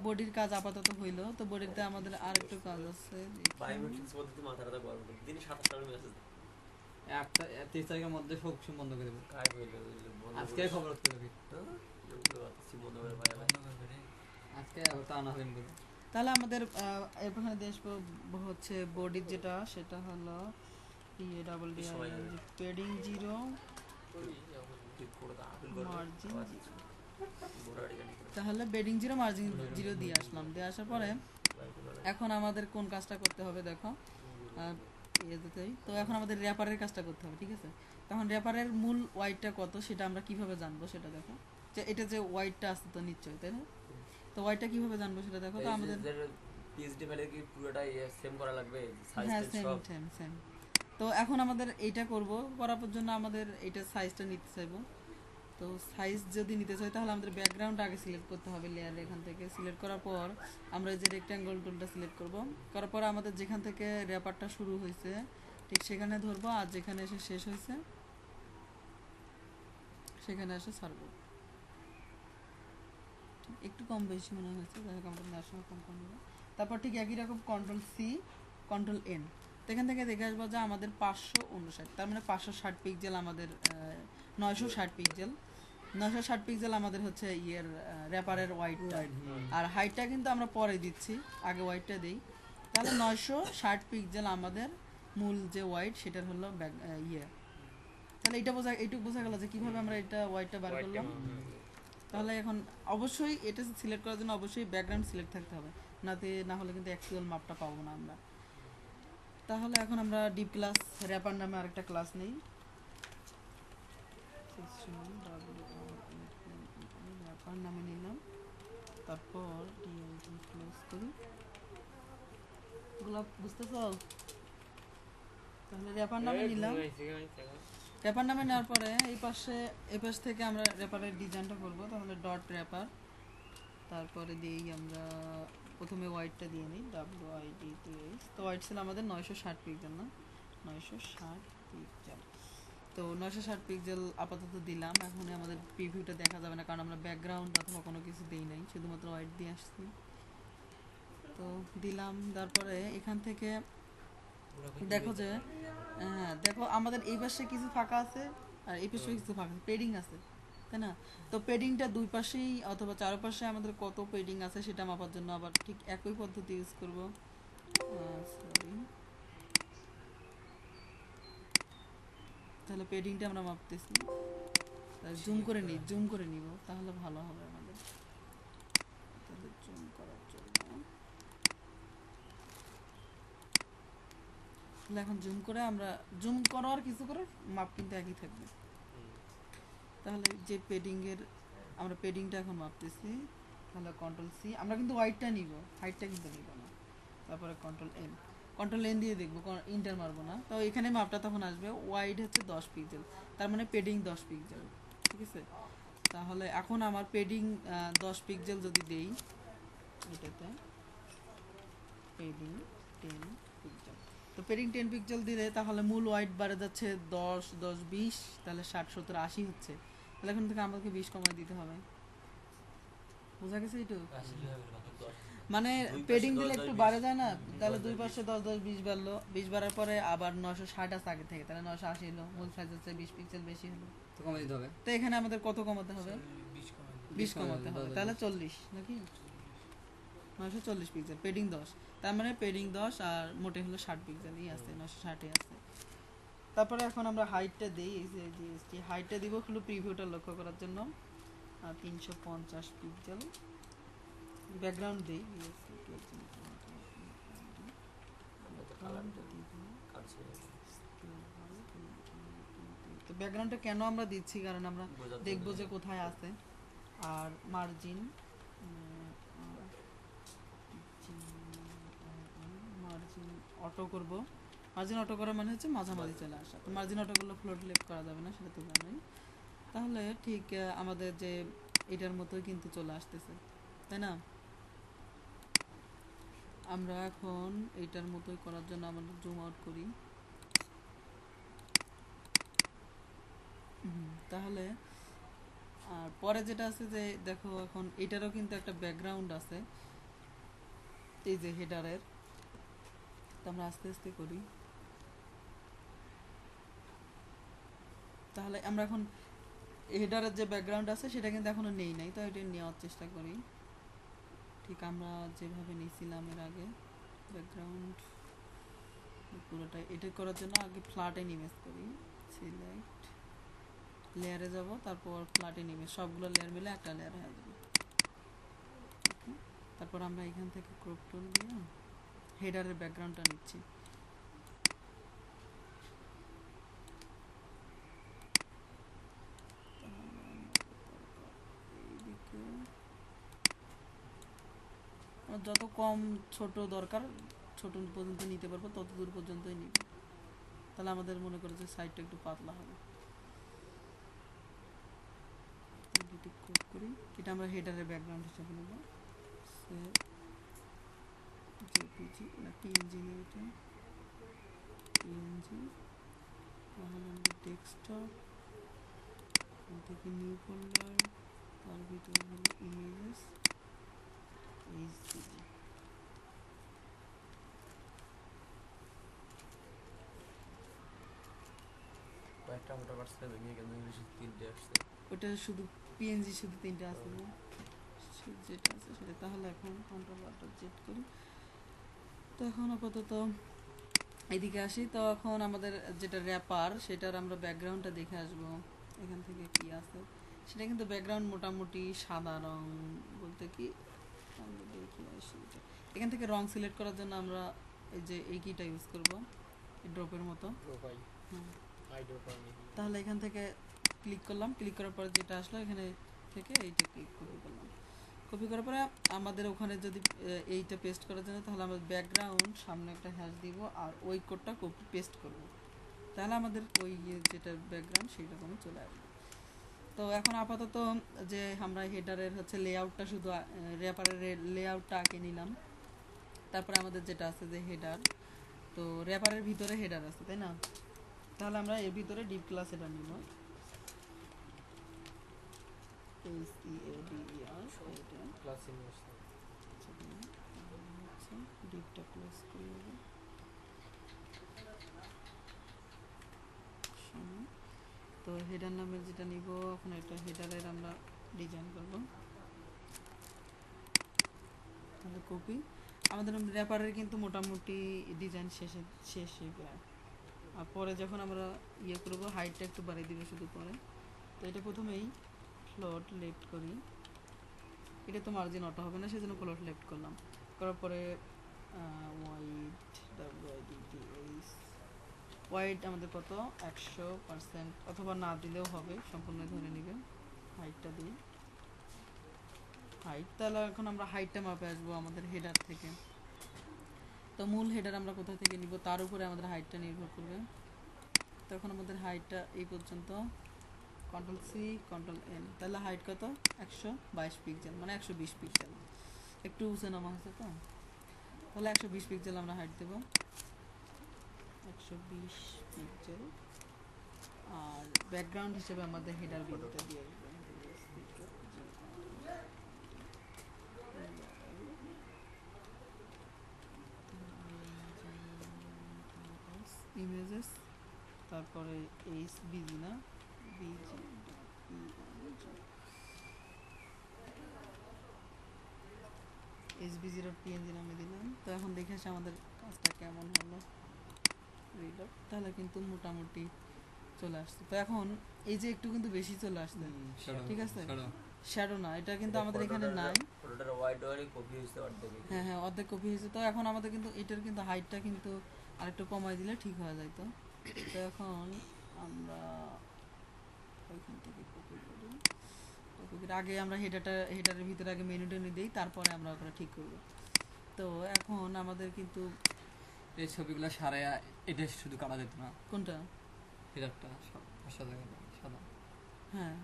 বডির কাজ আপাতত হইলো, তো বডিতে আমাদের আর একটু কাজ আছে। বায়োমেট্রিক্স পদ্ধতি মাথা ব্যথা গরম করে দিনে 27টা মেসেজ একটা 30 তারিখের মধ্যে সব কিছু বন্ধ করে দেবো। কাজ হইলো আজকে খবর রাখতে হবে, বন্ধ করে ভাই আজকে তা না হবেন বলে। তাহলে আমাদের এখানে দেশ হচ্ছে বডির যেটা, সেটা হলো পেডিং 0 মার্জিন, তাহলে বেডিং 0 মার্জিন 0 দিয়ে আসলাম, দিয়ে আসার পরে এখন আমাদের কোন কাজটা করতে হবে দেখো, তো এখন আমাদের র্যাপারের কাজটা করতে হবে, ঠিক আছে। তখন র্যাপারের মূল ওয়াইডটা কত সেটা আমরা কিভাবে জানবো সেটা দেখো, যে এটা যে ওয়াইডটা আছে তো নিশ্চয়ই, তাই না। তো ওয়াইডটা কিভাবে জানবো সেটা দেখো, তো আমাদের পিএইচডি ফাইলে কি পুরোটাই সেম করা লাগবে হ্যাঁ সাইজ সব সেম। তো এখন আমাদের এইটা করব, করার জন্য আমাদের এইটা সাইজটা নিতে চাইবো। তো সাইজ যদি নিতে চাই তাহলে আমাদের ব্যাকগ্রাউন্ড আগে সিলেক্ট করতে হবে লেয়ার, এখান থেকে সিলেক্ট করার পর আমরা এই যে রেক্ট্যাঙ্গল টুলটা সিলেক্ট করব, করার পর আমাদের যেখান থেকে র্যাপারটা শুরু হয়েছে ঠিক সেখানে ধরবো, আর যেখানে এসে শেষ হয়েছে সেখানে এসে ছাড়বো। একটু কম বেশি মনে হয়েছে, যাই হোক আমাদের নেওয়ার সময় কম হবে। তারপর ঠিক একই রকম কন্ট্রোল সি কন্ট্রোল এন, তো এখান থেকে দেখে আসবো যে আমাদের 559, তার মানে 560 পিক্সেল আমাদের 960 পিক্সেল 960 পিক্সেল আমাদের হচ্ছে ইয়ের র্যাপারের ওয়াইডটা, আর হাইটটা কিন্তু আমরা পরে দিচ্ছি, আগে ওয়াইডটা দিই। তাহলে 960 পিক্সেল আমাদের মূল যে ওয়াইড সেটার হলো ইয়ে। তাহলে এইটুকু বোঝা গেল যে কিভাবে আমরা এটা ওয়াইডটা বার করলাম। তাহলে এখন অবশ্যই এটা সিলেক্ট করার জন্য অবশ্যই ব্যাকগ্রাউন্ড সিলেক্ট থাকতে হবে, না হলে কিন্তু অ্যাকচুয়াল মাপটা পাবো না আমরা। তাহলে এখন আমরা ডিপ ক্লাস র্যাপার নামে আরেকটা ক্লাস নেই, র্যাপার নামে নিলাম, তারপর ক্লোজ করি। গোলাপ বুঝতেছো? তাহলে র্যাপার নামে নিলাম, র্যাপার নামে নেওয়ার পরে এই পাশ থেকে আমরা র্যাপারের ডিজাইনটা করব, তাহলে ডট র্যাপার, তারপরে দিই আমরা প্রথমে ওয়াইডটা দিয়ে নিই WIDTH, তো ওয়াইড ছিল আমাদের 960 পিক্সেল, না 960 পিক্সেল। তো 960 পিক্সেল আপাতত দিলাম, এখন আমাদের প্রিভিউটা দেখা যাবে না কারণ আমরা ব্যাকগ্রাউন্ড অথবা কোনো কিছু দেই নাই, শুধুমাত্র ওয়াইড দিয়ে আসছি। তো দিলাম, তারপরে এখান থেকে দেখো যে হ্যাঁ দেখো আমাদের এই পাশে কিছু ফাঁকা আছে আর এই পাশে কিছু ফাঁকা আছে, পেডিং আছে, তাই না। তো পেডিংটা দুই পাশেই অথবা চারপাশে আমাদের কত পেডিং আছে সেটা মাপার জন্য আবার ঠিক একই পদ্ধতি ইউজ করব। সরি, তাহলে পেডিংটা আমরা মাপতেছি, জুম করে নিব তাহলে ভালো হবে আমাদের। তাহলে জুম করার জন্য এখন জুম করার কিছু করে মাপ কিন্তু একই থাকবে। তাহলে যে আমরা পেডিংটা এখন মাপতেছি, তাহলে কন্ট্রোল সি, আমরা কিন্তু ওয়াইডটা নিব, হাইটটা কিন্তু নিব না। তারপরে কন্ট্রোল এন দিয়ে দেখবো, ইন্টার মারবো না। তো এখানে মাপটা তখন আসবে, ওয়াইড হচ্ছে 10 পিক্সেল, তার মানে পেডিং 10 পিক্সেল, ঠিক আছে। তাহলে এখন আমার পেডিং 10 পিক্সেল যদি দেই, এটাতে পেডিং 10 পিক্সেল, তো পেডিং 10 পিক্সেল দিলে তাহলে মূল ওয়াইড বাড়ে যাচ্ছে 10 10 20, তাহলে 60 70 80 হচ্ছে। তাহলে এখন থেকে আমাকে 20 কমাই দিতে হবে, বোঝা গেছে এইটুকু। মানে পেডিং দিলে একটু বাড়ে যায় না, তাহলে দুই পাশে 10 10 20 বাড়লো, 20 বাড়ার পরে আবার 960 আছে আগে থেকে, তাহলে 980 হলো, মূল সাইজ হচ্ছে 20 পিক্সেল বেশি হলো, তো কমাই দিতে হবে। তো এখানে আমাদের কত কমাতে হবে? 20 কমাতে হবে, তাহলে 40 নাকি 940 পিক্সেল, পেডিং 10, তার মানে পেডিং 10 আর মোটে হলো 60 পিক্সেলই আছে, 960 আছে। তারপরে এখন আমরা হাইটটা দিই, এই যে জিএসটি হাইটটা দিব হলো প্রিভিউটা লক্ষ্য করার জন্য 350 পিক্সেল। ব্যাকগ্রাউন্ড দিই তো ব্যাকগ্রাউন্ডটা কেন আমরা দিচ্ছি, কারণ আমরা দেখবো যে কোথায় আছে। আর মার্জিন অটো করব। মার্জিন অটো করা মানে হচ্ছে মাঝামাঝি চলে আসা। তো মার্জিন অটো করলে ফ্লোট লেফট করা যাবে না, সেটা তো জানোই। তাহলে ঠিক আমাদের যে এটার মতোই কিন্তু চলে আসতেছে, তাই না? আমরা এখন এইটার মতোই করার জন্য আমাদের জুম আউট করি। তাহলে আর পরে যেটা আছে যে দেখো, এখন এটারও কিন্তু একটা ব্যাকগ্রাউন্ড আছে, এই যে হেডারের। তো আমরা আস্তে আস্তে করি। তাহলে আমরা এখন হেডারের যে ব্যাকগ্রাউন্ড আছে সেটা কিন্তু এখনো নেই নাই, তো এটা নেওয়ার চেষ্টা করি ঠিক আমরা যেভাবে নিয়েছিলাম এর আগে। ব্যাকগ্রাউন্ড পুরোটা এটা করার জন্য আগে ফ্ল্যাটে ইমেজ করি, সিলেক্ট লেয়ারে যাব, তারপর ফ্ল্যাটে ইমেজ, সবগুলো লেয়ার মিলে একটা লেয়ার হয়ে যাবে। তারপর আমরা এখান থেকে ক্রপ টুল দিয়ে হেডারের ব্যাকগ্রাউন্ডটা নিচ্ছি। যত কম ছোট দরকার ছোট পর্যন্ত নিতে পারবো, তত দূর পর্যন্তই নিব। তাহলে আমাদের মনে করে যে সাইডটা একটু পাতলা হবে। ক্লিক করি, এটা আমরা হেডারের ব্যাকগ্রাউন্ড হিসেবে নেব। জেপিজি না পিএনজি নেই, এটা পিএনজি। তাহলে আমরা ডেস্কটপ থেকে নিউ ফোল্ডার, তার ভিতরে হলো ইমেজেস, এইচপিজি। কয়েকটা মোটা পার্সেন্ট ভেঙে গেল, ইংলিশে 3টে আসছে। ওটা শুধু পিএনজি শুধু 3টে আছে না, যেটা আছে সেটা। তাহলে এখন কন্ট্রোল অল্টার জেড করি। তো এখন আপাতত এদিকে আসি। তো এখন আমাদের যেটা র্যাপার সেটার আমরা ব্যাকগ্রাউন্ডটা দেখে আসবো এখান থেকে কি আছে। সেটা কিন্তু ব্যাকগ্রাউন্ড মোটামুটি সাদা রং বলতে কি, আমরা দেখি আসি এটা। এখান থেকে রং সিলেক্ট করার জন্য আমরা এই যে এই কিটা ইউজ করব, এই ড্রপের মতো। তাহলে এখান থেকে ক্লিক করলাম, ক্লিক করার পর যেটা আসলো এখানে থেকে এইটা ক্লিক কপি করলাম। কপি করার পরে আমাদের ওখানে যদি এইটা পেস্ট করার জন্য, তাহলে আমাদের ব্যাকগ্রাউন্ড সামনে একটা হ্যাশ দিব আর ওই কোডটা কপি পেস্ট করব। তাহলে আমাদের ওই যেটা ব্যাকগ্রাউন্ড সেই রকমই চলে আসবে। তো এখন আপাতত যে আমরা হেডারের হচ্ছে লেআউটটা শুধু র্যাপারের লেআউটটা আঁকে নিলাম। তারপরে আমাদের যেটা আছে যে হেডার, তো র্যাপারের ভিতরে হেডার আছে, তাই না? তাহলে আমরা এর ভিতরে ডিপ ক্লাস হেডার নিব। ডিপটা ক্লোজ করে নেব। তো হেডার নামের যেটা নিব এখন, এটা হেডারের আমরা ডিজাইন করব। তাহলে কপি। আমাদের র্যাপারের কিন্তু মোটামুটি ডিজাইন শেষে প্রায়। আর পরে যখন আমরা ইয়ে করবো, হাইটটা একটু বাড়িয়ে দিব শুধু পরে। তো এটা প্রথমেই ফ্লোট লেফট করি, এটা তো মার্জিন অটো হবে না, সেজন্য ফ্লোট লেফট করলাম। করার পরে ওয়াইড আমাদের কত 100% অথবা না দিলেও হবে, সম্পূর্ণ ধরে নেবেন। হাইটটা দিই হাইট। তাহলে এখন আমরা হাইটটা মাপে আসবো আমাদের হেডার থেকে। তো মূল হেডার আমরা কোথা থেকে নিব তার উপরে আমাদের হাইটটা নির্ভর করবে। তো এখন আমাদের হাইটটা এই পর্যন্ত, কন্ট্রোল সি কন্ট্রোল এন। তাহলে হাইট কত 122 পিক্সেল, মানে 120 পিক্সেল। একটু উঁচু নামা হচ্ছে তো, তাহলে 120 পিক্সেল আমরা হাইট দেবো, 120 পিক্সেল। আর ব্যাকগ্রাউন্ড হিসেবে আমাদের হেডার ভিডিওটা দিয়ে আসবে। ইমেজেস, তারপরে এইচ বিজি না বিজি এইচবিজি.png নামে দিলাম। তো এখন দেখে আসি আমাদের কাজটা কেমন হলো। রিলোড, তাহলে কিন্তু মোটামুটি চলে আসছে। তো এখন এই যে একটু কিন্তু বেশি চলে আসছে, ঠিক আছে, শ্যাডো না, এটা কিন্তু আমাদের এখানে নাই। ফটোটার ওয়াইড ওয়াইড কপি হয়েছে অর্ধেক। হ্যাঁ হ্যাঁ, অর্ধেক কপি হয়েছে। তো এখন আমাদের কিন্তু এটার কিন্তু হাইটটা কিন্তু আরেকটু কমাই দিলে ঠিক হয়ে যাইতো। তো এখন আমরা ওইখান থেকে কপি করি, কপি করে আগে আমরা হেডারের ভিতরে আগে মেনু টেনু দিই, তারপরে আমরা ওটা ঠিক করব। তো এখন আমাদের কিন্তু এই ছবিগুলো সারাইয়া এটা শুধু কাটা যেত না? কোনটা? হেডারটা সাদা সাদা। হ্যাঁ,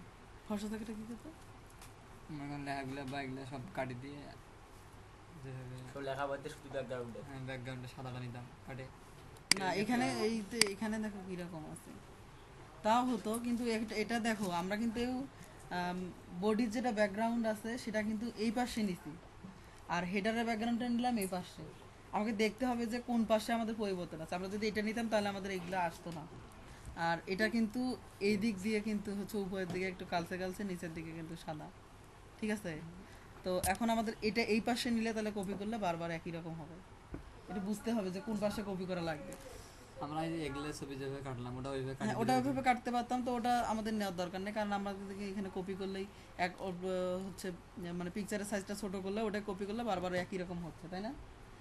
ফর্সা থাকাটা কি করতো? মনে করেন লেখাগুলো বা এগুলো সব কাটি দিয়ে যেভাবে সব লেখা বাদ দিয়ে শুধু ব্যাকগ্রাউন্ডে। হ্যাঁ ব্যাকগ্রাউন্ডে সাদাটা নিতাম কাটে। না, এখানে এখানে দেখো কিরকম আছে, তাও হতো। কিন্তু এটা দেখো আমরা কিন্তু বডির যেটা ব্যাকগ্রাউন্ড আছে সেটা কিন্তু এই পাশে নিছি, আর হেডারের ব্যাকগ্রাউন্ডটা নিলাম এই পাশে। আমাকে দেখতে হবে যে কোন পাশে আমাদের পরিবর্তন আছে। আমরা যদি এটা নিতাম তাহলে আমাদের এগুলো আসতো না। আর এটা কিন্তু এই দিক দিয়ে কিন্তু হচ্ছে উপরের দিকে একটু কালচে কালচে, নিচের দিকে কিন্তু সাদা, ঠিক আছে। তো এখন আমাদের এটা এই পাশে নিলে তাহলে কপি করলে বারবার একই রকম হবে। এটা বুঝতে হবে যে কোন পাশে কপি করা লাগবে। আমরা এই যে এগুলো ছবি যেভাবে কাটলাম ওটা ওইভাবে হ্যাঁ, ওটা ওইভাবে কাটতে পারতাম, তো ওটা আমাদের নেওয়ার দরকার নেই, কারণ আমরা এখানে কপি করলেই হচ্ছে মানে পিকচারের সাইজটা ছোট করলে ওটা কপি করলে বারবার একই রকম হচ্ছে, তাই না?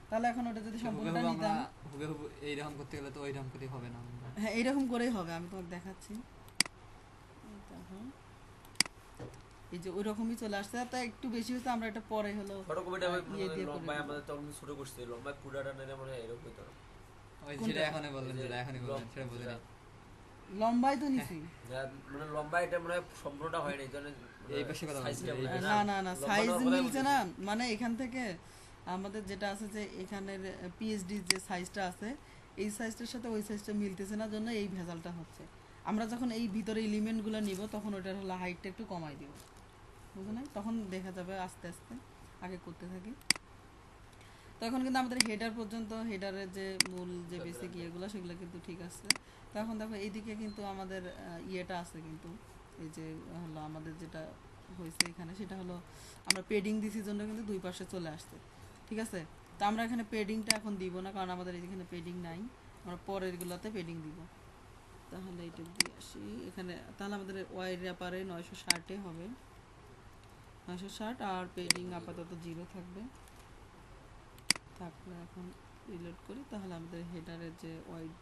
তাহলে এখন ওটা যদি সম্পূর্ণটা নিতাম, হুবহু এইরকম করতে গেলে তো ওইরকম করে হবে না। হ্যাঁ এইরকম করেই হবে। আমি তোমাকে দেখাচ্ছি, এই যে ওই রকমই চলে আসছে। তা একটু বেশি হচ্ছে, আমরা এটা পরে হলো ফটোকপিটা ইয়ে দিয়ে করে লম্বায় দেব। আমাদের তখন ছোট করছে, লম্বায় পুরাটা নিলে মনে হয় এরকম হইতো না। ওই যেটা এখনই বললেন, যেটা এখনই বললেন সেটা বুঝে না। লম্বাই তো নিছি। মানে লম্বা এটা মনে হয় সম্পূর্ণটা হয় না, এই জন্য এই পাশে কথা বলছি, এই পাশে। না না না, সাইজ মিলছে না। মানে এখান থেকে আমাদের যেটা আছে যে এখানের পিএইচডি যে সাইজটা আছে, এই সাইজটার সাথে ওই সাইজটা মিলতেছে না, জন্য এই ভেজালটা হচ্ছে। আমরা যখন এই ভিতরে এলিমেন্টগুলো নিব তখন ওটার হলো হাইটটা একটু কমাই দিব, বুঝো না? তখন দেখা যাবে আস্তে আস্তে। আগে করতে থাকি। তো এখন কিন্তু আমাদের হেডার পর্যন্ত, হেডারের যে মূল যে বেসিক ইয়েগুলো সেগুলো কিন্তু ঠিক আছে। তো এখন দেখো এইদিকে কিন্তু আমাদের ইয়েটা আছে, কিন্তু এই যে হলো আমাদের যেটা হয়েছে এখানে সেটা হলো আমরা পেডিং দিছি জন্য কিন্তু দুই পাশে চলে আসছে, ঠিক আছে। তো আমরা এখানে পেডিংটা এখন দিব না, কারণ আমাদের এখানে পেডিং নাই। আমরা পরের গুলাতে পেডিং দিব। তাহলে এটা দিয়ে আসি এখানে। তাহলে আমাদের ওয়াই র্যাপারে 960 হবে, 960। আর পেডিং আপাতত 0 থাকবে। থাকলে এখন রিলোড করি, তাহলে আমাদের হেডারের যে ওয়াইড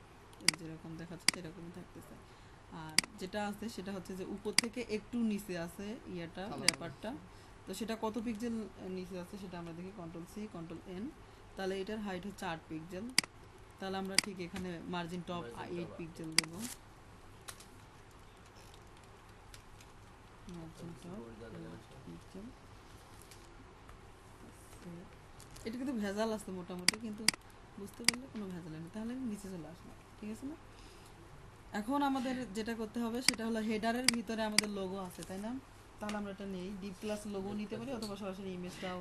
যেরকম দেখাচ্ছে সেরকমই থাকতেছে। আর যেটা আছে সেটা হচ্ছে যে উপর থেকে একটু নিচে আছে ইয়েটা, র্যাপারটা। তো সেটা কত পিক্সেল নিচে আছে সেটা আমরা দেখি, কন্ট্রোল-C কন্ট্রোল-N। তাহলে এটার হাইট হচ্ছে 8 পিক্সেল। তাহলে আমরা ঠিক এখানে মার্জিন টপ 8 পিক্সেল দেব। Margin top 8 pixel. এটা কিন্তু ভেজাল আছে মোটামুটি, কিন্তু বুঝতে পারলে কোনো ভেজাল নেই, তাহলে নিচে চলে আসবে, ঠিক আছে না? এখন আমাদের যেটা করতে হবে সেটা হলো হেডারের ভিতরে আমাদের লোগো আছে, তাই না? তাহলে আমরা এটা নেই, ডিপ ক্লাস লোগো নিতে পারি, অথবা সরাসরি ইমেজটাও।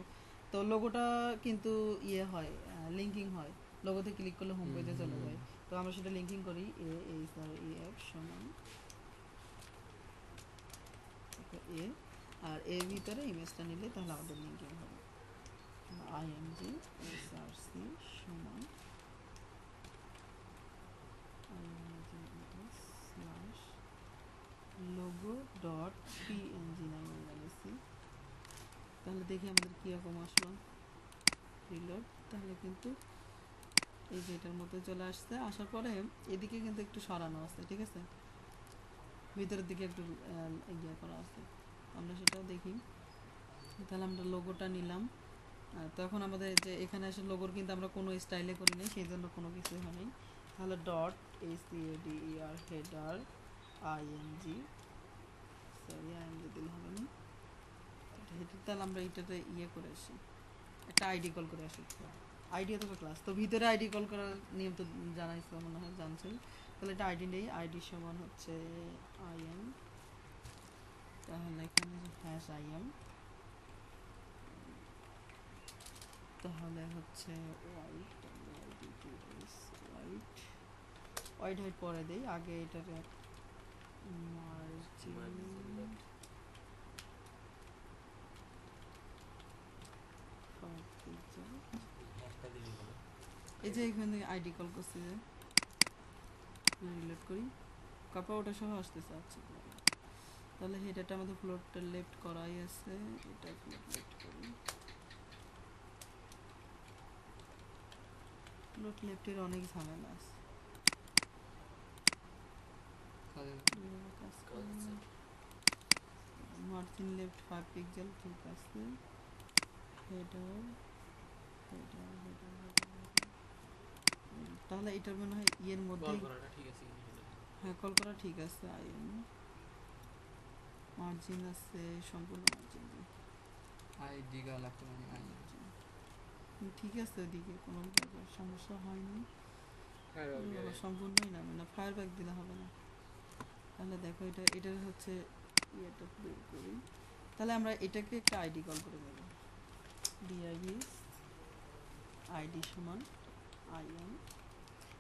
তো লোগোটা কিন্তু ইয়ে হয়, লিঙ্কিং হয়। লোগোতে ক্লিক করলে হোম পেজে চলে যায়। তো আমরা সেটা লিঙ্কিং করি, AF সমান এ, আর এর ভিতরে ইমেজটা নিলে তাহলে আমাদের লিঙ্কিং হবে। img src সমান logo.png911c। তাহলে দেখি আমাদের কীরকম আসলো রিলোড। তাহলে কিন্তু এই যে এটার মধ্যে চলে আসছে। আসার পরে এদিকে কিন্তু একটু সরানো আছে, ঠিক আছে, ভিতরের দিকে একটু ইয়ে করা আছে, আমরা সেটাও দেখি। তাহলে আমরা লোগোটা নিলাম। তখন আমাদের যে এখানে আসে লোগোর কিন্তু আমরা কোনো স্টাইলে করি নাই, সেই জন্য কোনো কিছুই হয় নাই। তাহলে dot HADER header IMG, sorry IMG দিলে হবে না, তাহলে আমরা এটাতে ইয়ে করে আসি, একটা আইডি কল করে আসি। আইডি অথবা ক্লাস, তো ভিতরে আইডি কল করার নিয়ম তো জানাইছিল মনে হয়, জানছেন। তাহলে এটা আইডি নেই, আইডি সমান হচ্ছে IM, তাহলে এখানে #IM, তাহলে হচ্ছে ওয়াইড হাইট পরে দেই, আগে এটাকে মার্জিন এই যে এখানে আইডি কল করছি যে রিলোড করি, তারপর ওটা সহ আসতেছে। আচ্ছা তাহলে হেডারটা আমাদের ফ্লোট লেফট করাই আছে, এটা ফ্লোট লেফট করি। ফ্লোট লেফটের অনেক ঝামেলা আছে, কাজ আচ্ছা। মার্জিন লেফট 5 পিক্সেল ঠিক আছে। হেডার হেডার হেডার, তাহলে এটার মনে হয় ইয়ের মধ্যে, কল করাটা ঠিক আছে কিনা সেটা। হ্যাঁ কল করা ঠিক আছে। আইএম মার্জিন আছে, সম্পূর্ণ মার্জিন আইডি গা লাগতো না আই ঠিক আছে, ওইদিকে কোনো সমস্যা হয়নি। Firewall দিয়ে বাবা দেন। সম্পূর্ণই নামে না, ফায়ার ব্যাক দিলে হবে না। তাহলে দেখো এটা হচ্ছে ইয়েটা বের করি। তাহলে আমরা এটাকে একটা আইডি কল করে দেব, ডিআইডি আইডি সমান আইএম।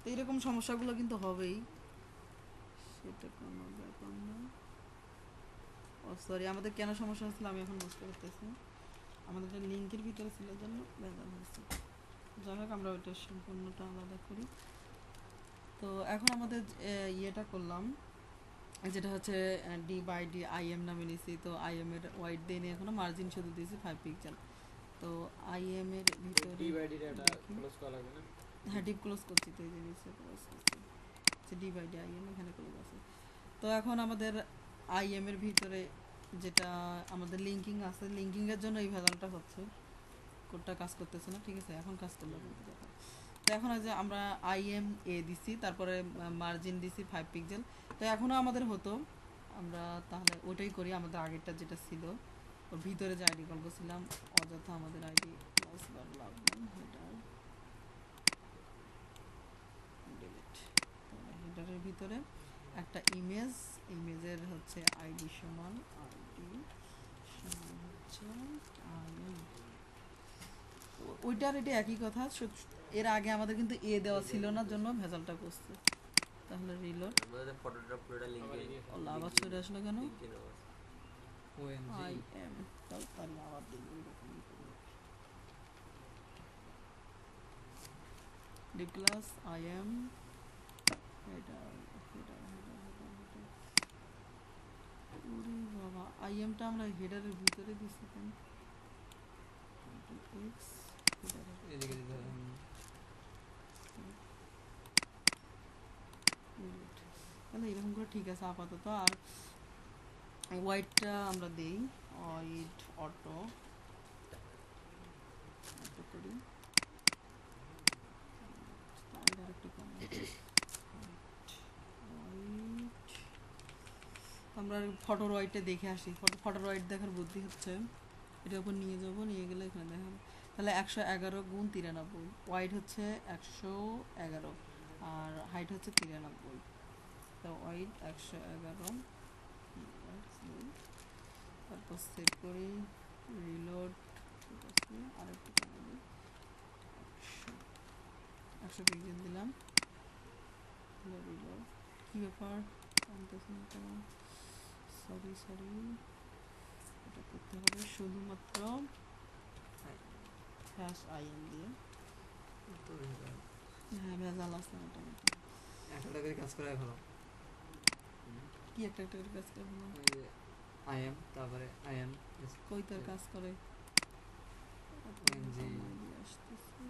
তো এরকম সমস্যাগুলো কিন্তু হবেই, সেটা কোনো ব্যাপার না। ও সরি, আমাদের কেন সমস্যা হচ্ছিল আমি এখন বুঝতে পারতেছি, আমাদের একটা লিঙ্কের ভিতরে ছিল জন্য ভেজাল হয়েছে। যাই হোক আমরা ওইটা সম্পূর্ণটা আলাদা করি। তো এখন আমাদের ইয়েটা করলাম, যেটা হচ্ছে ডি বাই ডি আইএম নামে নিছি। তো আইএম এর ওয়াইড দিয়ে নিয়ে এখনো মার্জিন শুধু দিয়েছি 5 পিক্সেল। তো আইএম এর ভিতরে ডিভাইডেড এটা দেখি। ক্লোজ করা লাগবে না। হ্যাঁ ডিপ ক্লোজ করছি, তো এই জিনিসটা ক্লোজ করছি, ডি বাই ডি আইএম এখানে ক্লোজ আছে। তো এখন আমাদের আইএম এর ভিতরে যেটা আমাদের লিঙ্কিং আছে, লিঙ্কিং এর জন্য এই ভেজালটা হচ্ছে, কোডটা কাজ করতেছে না। ঠিক আছে, এখন কাজ করলো কিন্তু দেখো। তো এখন যে আমরা আইএম এ দিছি, তারপরে মার্জিন দিছি 5 পিক্সেল। তো এখনও আমাদের হতো, আমরা তাহলে ওইটাই করি, আমাদের আগেরটা যেটা ছিল ওর ভিতরে যে আইডি কল করছিলাম, অযথা আমাদের আইডি প্লাস বার লাগবে। হেডার ডিলিট, হেডারের ভিতরে একটা ইমেজের হচ্ছে আইডি সমান হচ্ছে আইএম। ওইটার এটা একই কথা, এর আগে আমাদের কিন্তু এ দেওয়া ছিল না, জন্য ভেজালটা করছে। তাহলে রিলোড, আমাদের ফটোটা পুরোটা লিংকে আবার চলে আসলো কেন? লিংকে দেওয়া আছে। ওএমজি আই এম, তাহলে আবার দিই এরকমই করবো। ডিপ ক্লাস আই এম, এটা ওরে বাবা, আইএমটা আমরা হেডারের ভিতরে দিছি কেন? এক্স হেডারের এদিকে দিতে হবে। তাহলে এরকম করে ঠিক আছে আপাতত। আর ওয়াইডটা আমরা দেই, ওয়াইড অটো অটো করি, তাহলে আরেকটু কম আমরা ফটোর ওয়াইডটা দেখে আসি। ফটোর ওয়াইড দেখার বুদ্ধি হচ্ছে, এটার উপর নিয়ে যাব, নিয়ে গেলে এখানে দেখাবো। তাহলে 111 গুণ 93, ওয়াইড হচ্ছে 111 আর হাইট হচ্ছে 93। তো ওয়াইড 111, তারপর সেভ করি, রিলোড, ঠিক আছে আরেকটু কমাবো, 100 পিক্সেল দিলাম। রিলোড, কী ব্যাপার আনতেছে না কেন? সরি, এটা করতে হবে শুধুমাত্র হ্যাশ আইএম দিয়ে। হ্যাঁ ভেজাল আছে মোটামুটি। একটা করে কাজ করাই ভালো। কি একটা করে কাজ করে না? ওই যে আইএম, তারপরে আইএম কই তার কাজ করে? OMG আসতেছে।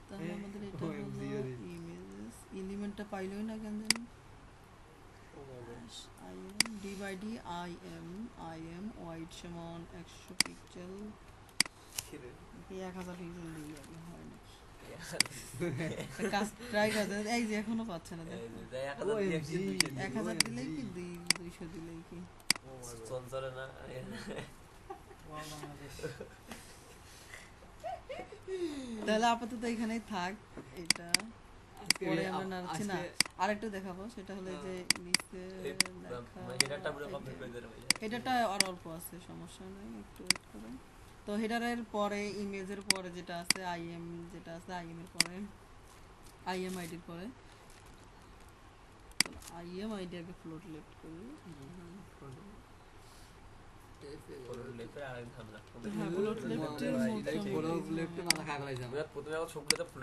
তাহলে আমাদের এটা হলো OMG ও দিই। ইমেজেস, এলিমেন্টটা পাইলই না কেন জানি। IM D by D IM wide সমান 100 পিক্সেল, 1000 পিক্সেল দিই আগে, হয় না কাজ ট্রাই করতে। এই যে এখনো পাচ্ছে না, দেখো 1000 দিলেই কি 200 দিলেই কি? চঞ্চলে না তাহলে আপাতত এখানেই থাক এটা, পরে আমরা নাড়ছি না। আরেকটু দেখাবো, সেটা হলো যে নিচে হেডারটা পুরো কমপ্লিট করে দেবে ভাই। হেডারটা আর অল্প আছে, সমস্যা নেই, একটু ওয়েট করো। তো হেডারের পরে ইমেজের পরে যেটা আছে আইএম, যেটা আছে আইএম এর পরে আইএম আইডির পরে আইএম আইডি আগে ফ্লোট লেফট করি। তো ফলো লেফটে আর একদিন হামলা হ্যাঁ বুলেট লেফটে বড় লেফটে মাথা খারাপ হয়ে যাবে প্রথমে আমার সবগুলোতে ফুল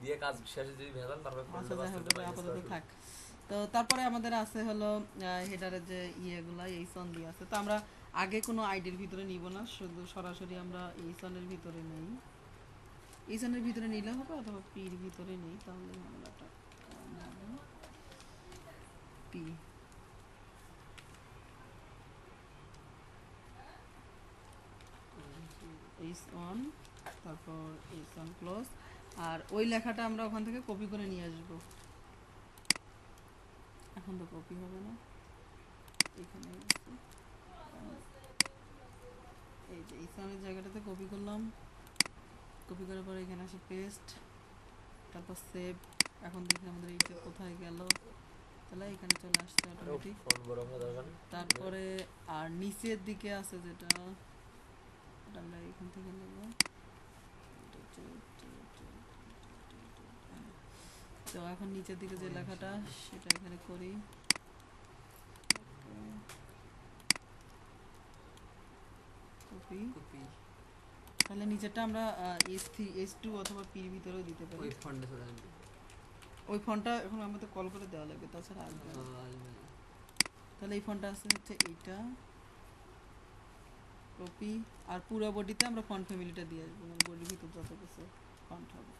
দিয়ে কাজ শেষে যদি ভেজাল তারপরে আচ্ছা যাই হোক আপাতত থাক। তো তারপরে আমাদের আছে হলো হেডারের যে ইয়েগুলা এই সন দিয়ে আছে, তো আমরা আগে কোনো আইডির ভিতরে নিব না, শুধু সরাসরি আমরা এই সনের ভিতরে নেই। এই সনের ভিতরে নিলে হবে অথবা পির ভিতরে নেই, তাহলে ঝামেলাটা কম হবে। পি এইচ অন, তারপর এইচ অন ক্লোজ, আর ওই লেখাটা আমরা ওখান থেকে কপি করে নিয়ে আসবো। এখন তো কপি হবে না, এখানে আছে। এই যে এইচ অনের জায়গাটাতে কপি করলাম, কপি করার পরে এখানে আসে পেস্ট, তারপর সেভ। এখন দেখি আমাদের এইটা কোথায় গেল, তাহলে এখানে চলে আসছে অটোমেটিক। ফোন বড় হওয়া দরকার নেই। তারপরে আর নিচের দিকে আছে যেটা, এটা আমরা এখান থেকে নেব। তো এখন নিচের দিকে যে লেখাটা সেটা এখানে করি, কপি। কপি তাহলে নিচেরটা আমরা S2 অথবা পির ভিতরেও দিতে পারি। ওই ফন্টে চলে আসবে ওই ফন্টটা এখন আমাদের কল করে দেওয়া লাগবে, তাছাড়া আসবে না। আসবে না। তাহলে এই ফন্টটা আছে হচ্ছে এইটা, কপি। আর পুরো বডিতে আমরা ফন্ট ফ্যামিলিটা দিয়ে আসবো, মানে বডির ভিতর যত কিছু ফন্ট হবে।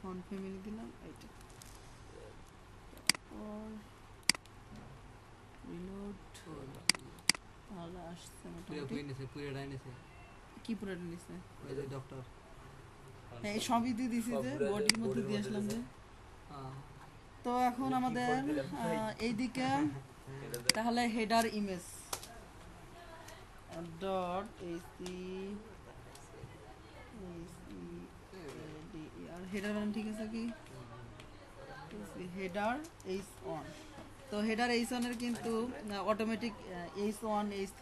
ফন্ট ফ্যামিলি দিলাম এইটা, তারপর রিলোড, তাহলে আসছে পুরো মোটামুটি। নিছে পুরো ডাইনেছে কি পুরোটা নিছে? ওই যে ডক্টর হ্যাঁ এই সবই দিয়ে দিছি যে সবগুলো বডির মধ্যে বডির দিয়ে মধ্যে আসলাম যে। হ্যাঁ তো এখন আমাদের keyboard দিলাম ভাই। এইদিকে তাহলে হেডার ইমেজ ডট এসি আর হেডার বানান ঠিক আছে কি? Header H one. তো হেডার এইচ অনের কিন্তু অটোমেটিক H1 H3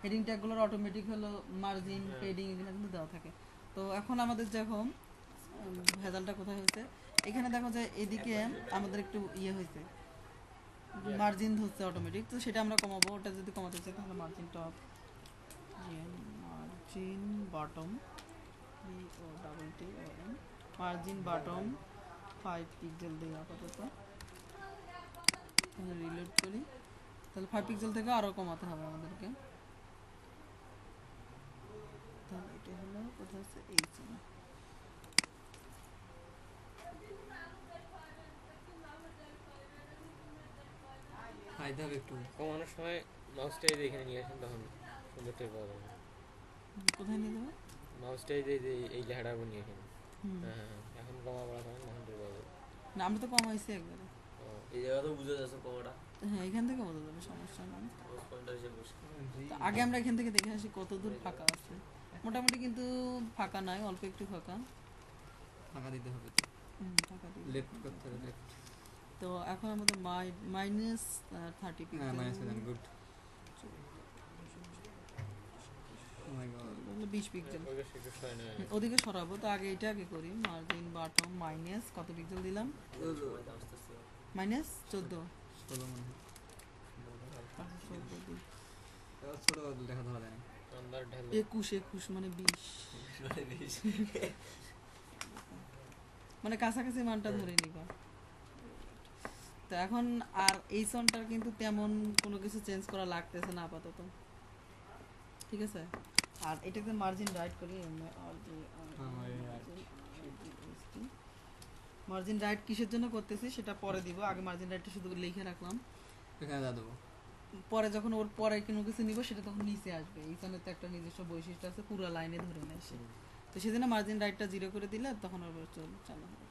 হেডিং ট্যাগগুলোর অটোমেটিক হলো মার্জিন পেডিং এগুলো কিন্তু দেওয়া থাকে। তো এখন আমাদের যখন ভেজালটা কোথায় হয়েছে, এখানে দেখো যে এদিকে আমাদের একটু ইয়ে হয়েছে, মার্জিন হচ্ছে অটোমেটিক, তো সেটা আমরা কমাবো। ওটা যদি কমাতে চাই তাহলে margin top, margin bottom, margin bottom 5 pixel দিই আপাতত। রিলোড করি, তাহলে 5 পিক্সেল থেকে আরও কমাতে হবে আমাদেরকে। তাহলে এটা হলো কোথায় আছে এই জন্য। খাইতে হবে একটু কমানোর সময় মাউসটা এই যে এখানে নিয়ে আসেন, তখন সুন্দর টের পাওয়া যাবে। কোথায় নিয়ে যাবো? মাউসটা এই যে এই লেখাটা উপর নিয়ে আসেন। হুম। হ্যাঁ হ্যাঁ, এখন কমা পড়া তখন তখন টের পাওয়া যাবে। না আমরা তো কমাইছি একবারে। ও, এই জায়গা তো বুঝে যাচ্ছে কমাটা হ্যাঁ এখান থেকে বোঝা যাবে, সমস্যা নেই। পয়েন্টার হিসেবে বসে তো আগে আমরা এখান থেকে দেখে আসি কত দূর ফাঁকা আছে। মোটামুটি কিন্তু ফাঁকা নাই, অল্প একটু ফাঁকা। টাকা দিতে হবে ফাঁকা দিই। লেফট করতে হবে লেফট তো এখন আমাদের মাইনাস 30 হ্যাঁ মাইনাস পিক্সেল, গুড ও মাই গড 20 পিক্সেল ওইটা একটু সয় নেয়। ওদিকে সরাবো। তো আগে এটা আগে করি, মার্জিন বটম মাইনাস কত পিক্সেল দিলাম, সময়টা আসতেছে মাইনাস 14। 16 মনে হয় 14 দিই। এবার ছোট দেখা ধরা যায় না আন্দার ঢাল 21 মানে 20, মানে বেশ মানে কাছাকাছি মানটা ধরে নিবা। তো এখন আর এই সনটার কিন্তু তেমন কোনো কিছু চেঞ্জ করা লাগতেছে না আপাতত, ঠিক আছে। আর এটাকে মার্জিন রাইট করি, মার্জিন রাইট কিসের জন্য করতেছি সেটা পরে দিব, আগে মার্জিন রাইটটা শুধু লিখে রাখলাম। এখানে যা দেবো পরে যখন ওর পরে কোনো কিছু নিব সেটা তখন নিচে আসবে। এই সনের তো একটা নিজস্ব বৈশিষ্ট্য আছে, পুরো লাইনে ধরে নেয় সে। তো সেজন্য মার্জিন রাইটটা 0 করে দিলে তখন ওর চালু হবে।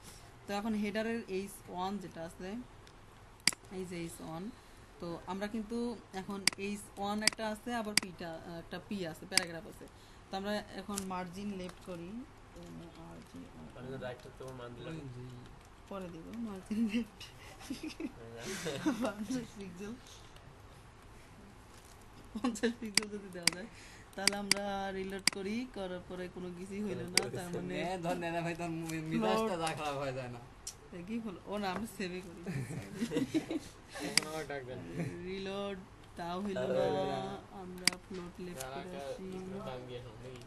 তো এখন হেডারের H1 যেটা আছে, এই যে H1, তো আমরা কিন্তু এখন H1 একটা আছে, আবার পিটা একটা পি আছে, প্যারাগ্রাফ আছে। তো আমরা এখন মার্জিন লেফট করি, আমি তো রাইট করতে মান দিলাম পরে দিব মার্জিন লেফট 50 পিক্সেল, 50 পিক্সেল যদি দেওয়া যায় তাহলে আমরা রিলোড করি, করার পরে কোনো কিছুই হইল না, তার মানে ধর নেনা ভাই তোর মিজাজটা যা খারাপ হয়ে যায় না কি হলো ও না আমি সেভই করি এখন আমার ডাক দেন রিলোড তাও হইল না আমরা ফ্লোট লেফট আর করে একটা আসি দাম দিয়ে শুন দেখি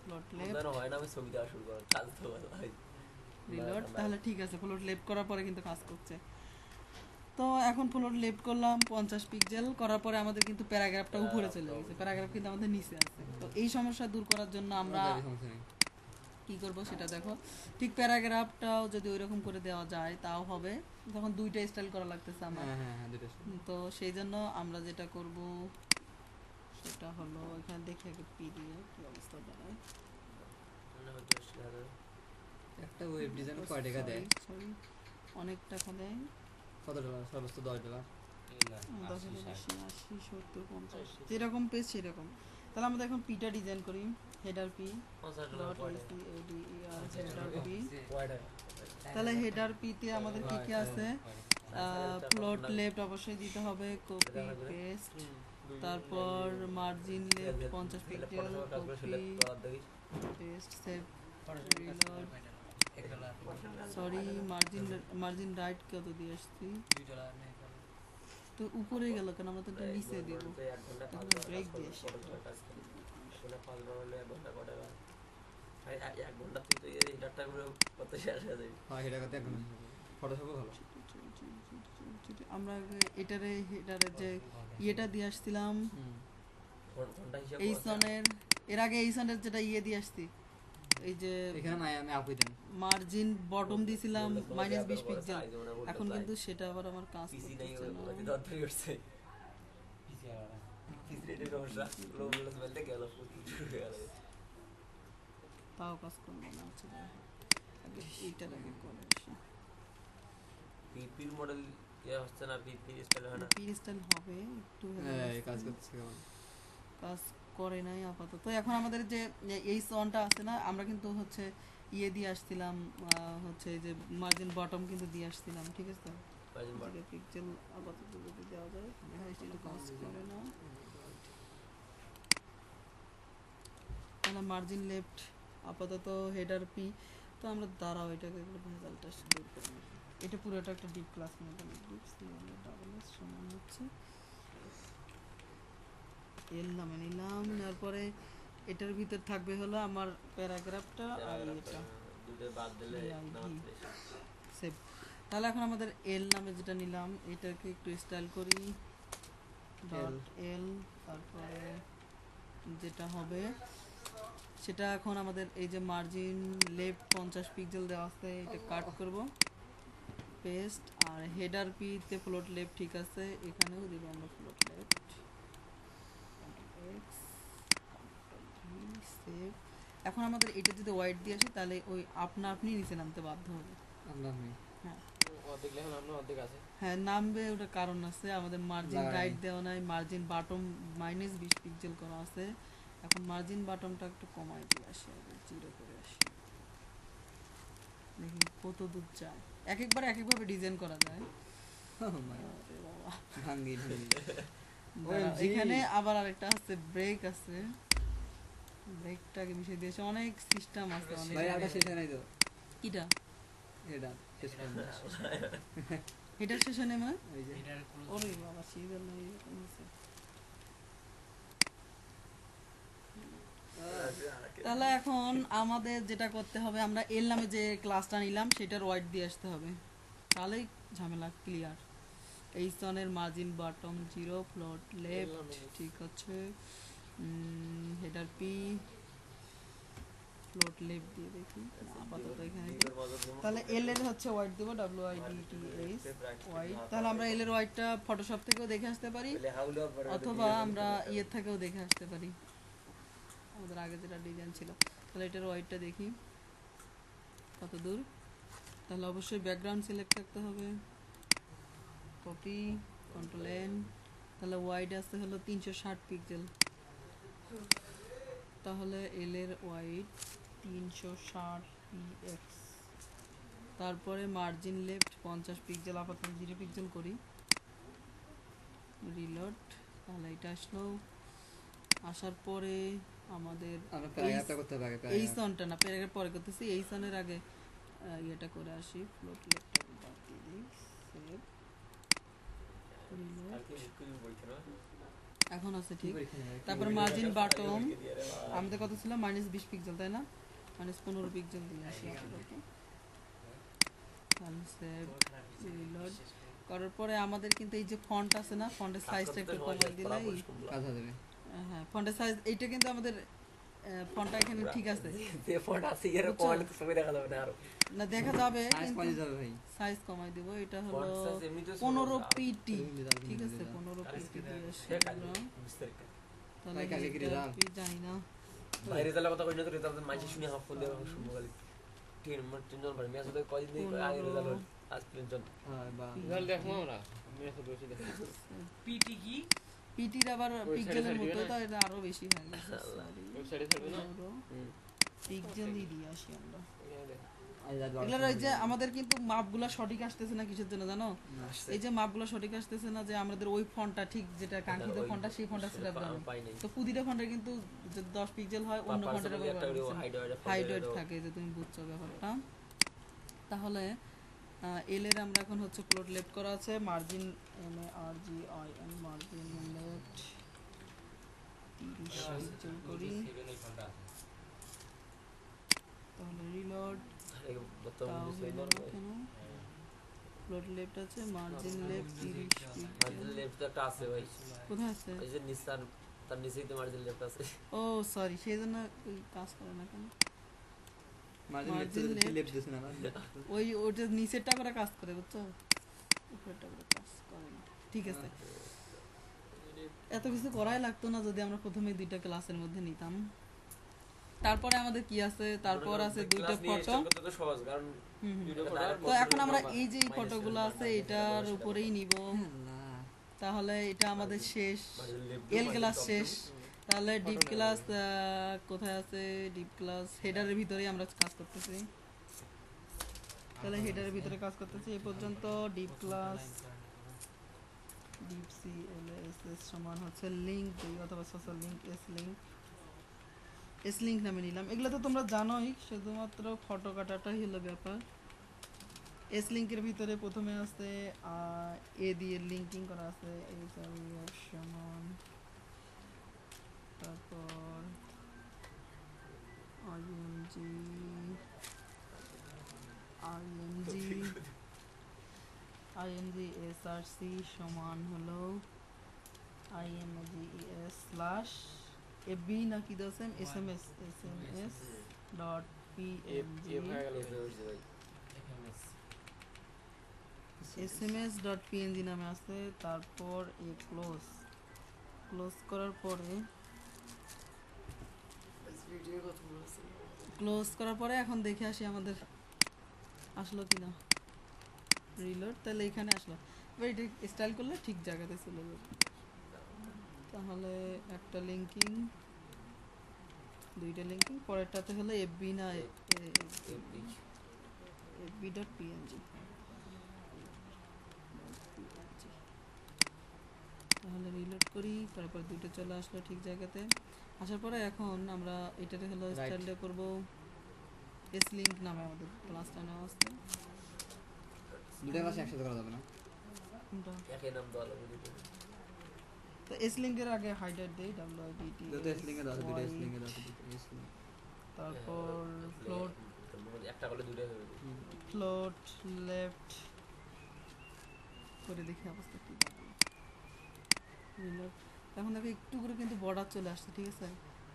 ফ্লোট মনে লেফট হয় না আমি ছবি দেওয়া শুরু করার কাজ তো ভালো হয় রিলোড তাহলে ঠিক আছে ফ্লোট লেফট করার পরে কিন্তু কাজ করছে তো এখন ফ্লোট লেফট করলাম 50 পিক্সেল করার পরে আমাদের কিন্তু প্যারাগ্রাফটা উপরে চলে গেছে প্যারাগ্রাফ কিন্তু আমাদের নিচে আছে তো এই সমস্যা দূর করার জন্য আমরা সমস্যা নেই। কি করব সেটা দেখো ঠিক প্যারাগ্রাফটাও যদি ওইরকম করে দেওয়া যায় তাও হবে তখন দুইটা স্টাইল করা লাগতেছে আমার হ্যাঁ হ্যাঁ হ্যাঁ দুটো তো সেই জন্য আমরা যেটা করব সেটা হলো এখানে দেখে আগে পি দিয়ে কি অবস্থা দাঁড়ায় মনে হয় 10,000 একটা ওয়েব ডিজাইন কয় টাকা দেয়? সরি অনেক টাকা দেয় কত ডলার? সর্বোচ্চ $10 10,000 বেশি 80 70 50 যেরকম পেজ সেরকম তাহলে আমরা এখন পিটা ডিজাইন করি হেডার পি $50 পড়ে হেডার পি পড়ে তাহলে হেডার পিতে আমাদের কি কি আছে প্লট লেফট অবশ্যই দিতে হবে কপি পেস্ট তারপর margin left 50 pixel copy paste save reload sorry margin right কত দিয়ে আসছি তো উপরে গেল কেন আমরা তো এটা নিচে দেব ব্রেক দিয়ে আসি। এক ঘন্টা তুই তো এই ডাটা গুলো কত শেষ হয়ে যাবে হ্যাঁ এটা করতে একদম ফটোশপও ভালো। আমরা আগে এটারে হেডারে যে ইয়েটা দিয়ে আসছিলাম ঘন্টা হিসাব এই সনের এর আগে এই সনের যেটা ইয়ে দিয়ে আসছি এই যে এখানে নাই আমি আপনি দেন মার্জিন বটম দিছিলাম -20 পিক্সেল এখন কিন্তু সেটা আবার আমার কাজ পিসি নাই করতেছে না ওই দরকার করছে পিসি রেটে সমস্যা লো বলস বলতে গেল শুরু হয়ে গেল তাও কাজ করবে না আচ্ছা আগে এইটার আগে করে আসি পিপির মডেল ইয়া হচ্ছে না পিপি স্টাইল হয় না পি স্টাইল হবে একটু হ্যাঁ এই কাজ করতেছে কেমন কাজ করে নাই আপাতত এখন আমাদের যে এই সনটা আছে না আমরা কিন্তু হচ্ছে ইয়ে দিয়ে আসছিলাম হচ্ছে এই যে মার্জিন বটম কিন্তু দিয়ে আসছিলাম ঠিক আছে মার্জিন বটম পিক্সেল আপাতত যদি দেওয়া যায় দেখা যাচ্ছে এটা কাজ করে না তাহলে মার্জিন লেফট আপাতত হেডার পি তো আমরা দাঁড়াও এটাকে ভেজালটা দূর করে নিই। এটা পুরোটা একটা ডিপ ক্লাস মতো ডিপ ডাবল এস সমান হচ্ছে এল নামে নিলাম নেওয়ার পরে এটার ভিতর থাকবে হলো আমার প্যারাগ্রাফটা আর এটা দুটো বাদ দিলে সেভ তাহলে এখন আমাদের এল নামে যেটা নিলাম এটাকে একটু স্টাইল করি ডট এল তারপরে যেটা হবে সেটা এখন আমাদের এই যে মার্জিন লেফট 50 পিক্সেল দেওয়া আছে এটা কাট করব পেস্ট আর হেডার পি তে ফ্লোট লেফট ঠিক আছে এখানেও দিব আমরা ফ্লোট লেফট এক্স সেভ এখন আমাদের এটা যদি হোয়াইট দিয়ে আসে তাহলে ওই আপনি নিচে নামতে বাধ্য হবে আমরা আমি হ্যাঁ অর্ধেক লেখা নামলো অর্ধেক আছে হ্যাঁ নামবে ওটা কারণ আছে আমাদের মার্জিন লাগাই। রাইট দেওয়া নাই মার্জিন বাটম -20 পিক্সেল করা আছে এখন মার্জিন বাটমটা একটু কমাই দিয়ে আসি আগে 0 করে আসি দেখি কত দূর যায় এক একভাবে ডিজাইন করা যায় আরে বাবা ভাঙ্গি ভাঙ্গি দাঁড়াও, OMG এখানে আবার আরেকটা আছে ব্রেক আছে ব্রেকটাকে মিশিয়ে দিয়েছে অনেক সিস্টেম আছে অনেক ভাই আটা শেষ হয় নাই তো কিটা এটা শেষ করে না এটা শেষে নেমে ওই যে ওরে বাবা সিজন নাই এরকম হয়েছে। তাহলে এখন আমাদের যেটা করতে হবে আমরা এল নামে যে ক্লাসটা নিলাম সেটার ওয়াইড দিয়ে আসতে হবে তাহলেই ঝামেলা ক্লিয়ার এই সনের মার্জিন বটম 0 ফ্লোট লেফট ঠিক আছে হেডার পি ফ্লোট লেফট দিয়ে দেখি না, আপাতত এখানে দিই। তাহলে এল এর হচ্ছে ওয়াইড দেবো WIDTH ওয়াইড তাহলে আমরা এল এর ওয়াইডটা ফটোশপ থেকেও দেখে আসতে পারি অথবা আমরা ইয়ের থেকেও দেখে আসতে পারি আমাদের আগে যেটা ডিজাইন ছিল তাহলে এটার ওয়াইডটা দেখি কত দূর তাহলে অবশ্যই ব্যাকগ্রাউন্ড সিলেক্ট করতে হবে কপি কন্ট্রোল এন তাহলে ওয়াইড আসতে হলো 360 পিক্সেল তাহলে এল এর ওয়াইড 360 px তারপরে মার্জিন লেফট 50 পিক্সেল আপাতত 0 পিক্সেল করি রিলোড তাহলে এটা আসলো আসার পরে আমাদের আমরা প্যারাগ্রাফটা করতে হবে আগে এই সনটা না প্যারাগ্রাফ পরে করতেছি এই সনের আগে ইয়েটা করে আসি, ফ্লোট লেফটটা বাদ দিয়ে দিই, সেভ, এখন আছে ঠিক। তারপর মার্জিন বাটন আমাদের কত ছিল, -20 পিক্সেল তাই না, -15 পিক্সেল দিয়ে আসি আপাতত। সেভ, রিলোড করার পরে আমাদের কিন্তু এই যে ফন্ট আছে না, ফন্টের সাইজটা একটু কমাই দিলেই কাজ হয়ে যাবে। হ্যাঁ, ফন্টের সাইজ এইটা কিন্তু আমাদের ফন্টটা এখানে ঠিক আছে যে ফন্ট আছে এর বুঝছো? কোয়ালিটি সবই দেখা যাবে না আরো না দেখা যাবে সাইজ কিন্তু কমাই যাবে ভাই। সাইজ কমাই দেব, এটা হলো ফন্ট সাইজ এমনিতে 15 পিটি, ঠিক আছে, দিলাম। 15 পিটি দিয়ে আসি সে কালি আমরা। বিস্তারিত তাহলে ভাই, কালকে কি এটা রেজাল্ট? কি জানি না, বাইরে তাহলে কথা কই না তো রেজাল্ট মাঝে শুনে হাফ ফোন দেওয়া শুনবো খালি তিনজন ভাই মেসে তো কয় দিন আগে রেজাল্ট হল আজ তিনজন হ্যাঁ বা রেজাল্ট দেখবো আমরা, আমি এত বেশি দেখি পিটি কি পিটির আবার Website-এ পিক্সেলের ছাড় দিবে মতো, না? তো এটা আরো বেশি হয়ে গেছে, সরি ওয়েবসাইটে থাকবে না? পিক্সেলই দিয়ে আসি আমরা। এখানে দেখো। এগুলোর ওই যে আমাদের কিন্তু মাপগুলো সঠিক আসতেছে না কিসের জন্য জানো, এই যে মাপগুলো সঠিক আসতেছে না, যে আমাদের ওই ফন্টটা ঠিক যেটা কাঙ্ক্ষিত ফন্টটা সেই ফন্টটা সেটআপ করা পাই নাই তো প্রতিটা ফন্টের কিন্তু যে 10 পিক্সেল হয় অন্য ফন্টের একটা হাইড থাকে, যে তুমি বুঝছো ব্যাপারটা। তাহলে এল এর আমরা এখন হচ্ছে ফ্লোট লেফট করা আছে, margin MARGIN margin left 30 pixel করি, তাহলে রিলোড তাও হইল না কেন, ফ্লোট লেফট আছে, margin left 30 pixel, margin left একটা আছে ভাই কোথায় আছে, এই যে নিসার তার নিচেই তো মার্জিন লেফট আছে ও সরি সেই জন্য ওই কাজ করে না কেন, margin Margin left left। Left দিছ না ওই ওটা নিচেরটা করে কাজ করে বুঝছো, উপরেরটা করে কাজ করে না, ঠিক আছে। এত কিছু করাই লাগতো না যদি আমরা প্রথমে দুইটা ক্লাসের মধ্যে নিতাম। তারপরে আমাদের কি আছে, তারপর আছে দুইটা ফটো, তো সহজ কারণ তো এখন আমরা এই যে ফটোগুলো আছে এটার উপরেই নিব, তাহলে এটা আমাদের শেষ, এল ক্লাস শেষ। তাহলে ডিপ ক্লাস কোথায় আছে, ডিপ ক্লাস হেডারের ভিতরেই আমরা কাজ করতেছি, তাহলে হেডারের ভিতরে কাজ করতেছি এই পর্যন্ত। ডিপ ক্লাস ডিপ CLSS সমান হচ্ছে লিংক অথবা সোশ্যাল লিংক এস লিংক নামে নিলাম। এগুলো তো তোমরা জানোই, শুধুমাত্র ফটো কাটাটাই হলো ব্যাপার। এস লিংকের ভিতরে প্রথমে আছে এ দিয়ে লিঙ্কিং করা আছে, সমান, তারপর ING SRC সমান হলো IMGES স্ল্যাশ FB নাকি দোসেম SMS ডট PNG SMS.png নামে আছে। তারপর এ ক্লোজ করার পরে এখন দেখে আসি আমাদের আসলো কিনা, রিলোড, তাহলে এখানে আসলো, এবার এটা স্টাইল করলে ঠিক জায়গাতে চলে যাবে। তাহলে একটা লিঙ্কিং, দুইটা লিঙ্কিং, পরেরটাতে হলো FB না FB.png, তাহলে রিলোড করি, তারপর দুইটা চলে আসলো ঠিক জায়গাতে। আসার পরে এখন আমরা এটাতে হলো স্টাইলটা করব এস লিংক নামে আমাদের ক্লাসটা নেওয়া আছে। দুটো ক্লাস একসাথে করা যাবে না, কোনটা? একই নাম দেওয়া লাগবে দুটো তো এস লিংকের আগে হাইলাইট দেই WIDT, দুটো স্লিং এ দাও, দুটো স্লিং এ দাও, দুটো স্লিং। তারপর ফ্লোট একটা করলে দুটো হবে ফ্লোট লেফট করে দেখি অবস্থা কি দাঁড়ায়। রিলোড, এখন দেখো একটু করে কিন্তু বর্ডার চলে আসছে, ঠিক আছে।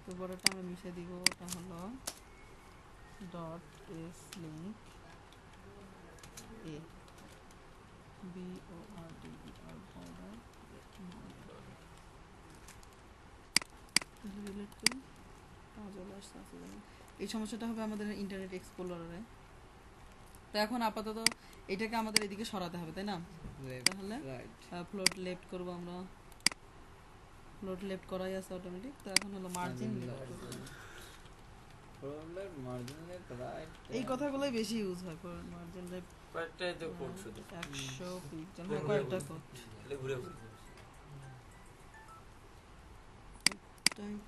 তো বর্ডারটা আমরা মিশিয়ে দিব, ওটা হলো ডট এস লিংক এ BORDER বর্ডার, রিলেট করি, চলে আসছে। এই সমস্যাটা হবে আমাদের ইন্টারনেট এক্সপ্লোরারে। তো এখন আপাতত এটাকে আমাদের এদিকে সরাতে হবে, তাই না? তাহলে ফ্লোট লেফট করব আমরা, ফ্লোট লেফট করাই আছে অটোমেটিক। তো এখন হলো margin left, margin left right, এই কথাগুলোই বেশি ইউজ হয়। মার্জিন লেফট কয়েকটাই তো কোড শুধু 100 পিক্সেল, হ্যাঁ কয়েকটা কোড তাহলে ঘুরে ঘুরে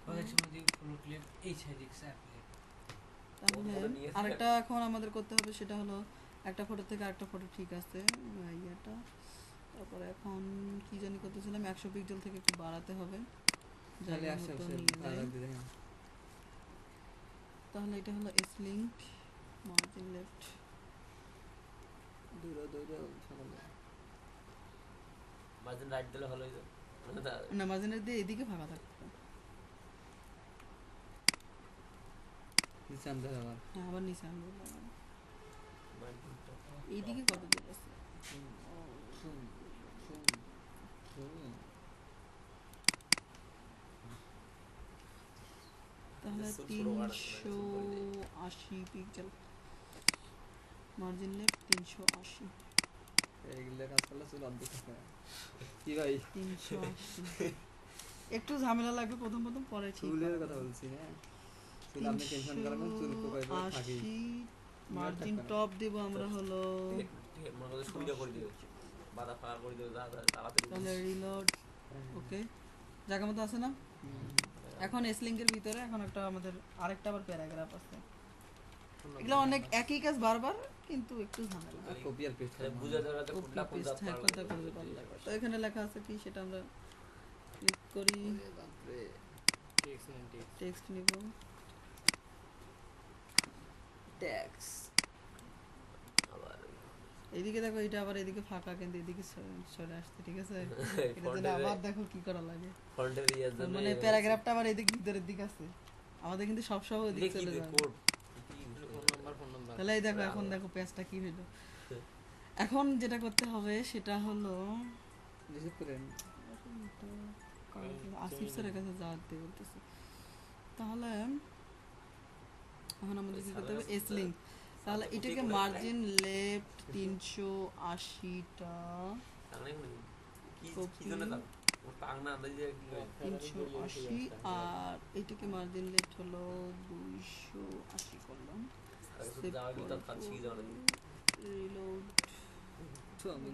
প্রজেকশন দিয়ে ফ্লোট লেফট এই সাইড এক্স তাহলে ফটো নিয়েছে। আরেকটা এখন আমাদের করতে হবে, সেটা হলো একটা ফটো থেকে আরেকটা ফটো ঠিক আছে ইয়েটা। তারপরে এখন কি জানি করতেছিলাম, 100 পিক্সেল থেকে একটু বাড়াতে হবে, তাহলে জায়গা আসছে মতো আসছে নিয়ে ভালো যাই। লাগবে তাই না? তাহলে এটা হলো এস লিঙ্ক, মার্জিন লেফট। দৌড়াও দৌড়াও সকালে। মাঝে রাইট দিলে ভালো হইতো মানে না, মার্জিনের দিয়ে এদিকে ফাঁকা থাকবে। নিচে আনতে হবে আবার। হ্যাঁ, আবার নিচে আনবো। মার্জিনটা এইদিকে কত দূর আছে? তাহলে ছোট ছোট ওয়ার্ড আছে, 380 পিক্সেল, মার্জিন লেফট 380। এইগুলো কাজ করলে চুল অর্ধেক থাকে। কি ভাই 380 একটু ঝামেলা লাগবে প্রথম প্রথম, পরে ঠিক চুলের হবে। কথা বলছি না, চুল আপনি টেনশন করেন চুল কোপায় কোপায় থাকি। 380 মার্জিন টপ দেব আমরা হলো। মনে করো সুবিধা করে দিবে, বাধা ফাঁকা করে দিবে, তাড়াতাড়ি তাহলে রিলোড, ওকে, জায়গা মতো আছে না? এখন এস লিঙ্কের ভিতরে এখন একটা আমাদের আরেকটা আবার প্যারাগ্রাফ আছে। এগুলো অনেক একই কাজ বারবার, কিন্তু একটু ঝামেলা। কপি আর পেস্ট বুঝা যাবে না কপি কোনটা কোন পেস্ট হ্যাঁ কোনটা করতে পারলে। তো এখানে লেখা আছে কি, সেটা আমরা ক্লিক করি, এক্সেলেন্ট টিপস। টেক্সট নিব। ট্যাক্স আবার এইদিকে দেখো, এটা আবার এদিকে ফাঁকা, কিন্তু এদিকে সরে আসছে, ঠিক আছে? এটা জন্য ফন্টের আবার দেখো কি করা লাগে, ফন্টের ইয়ার জন্য মানে প্যারাগ্রাফটা আবার এদিক ভিতরের দিকে আছে, আমাদের কিন্তু সব সময় ওদিকে লিখি চলে দে যাবে। Code phone number. তাহলে এই দেখো, এখন দেখো পেজটা কি হলো। এখন যেটা করতে হবে সেটা হলো রিসিভ করেন। আসিফ স্যারের কাছে যাওয়াতে বলতেছে। তাহলে এখন আমাদের কি করতে হবে, এস লিঙ্ক। তাহলে এটাকে মার্জিন লেফট 380টা, কি কি জন্য দাও ওর পাগনা আন্দাজে কি হয় 380, আর এটাকে মার্জিন লেফট হলো 280 করলাম। আর তো যাওয়া কি তার কাছে কি যাওয়া নাকি রিলোড। তো আমি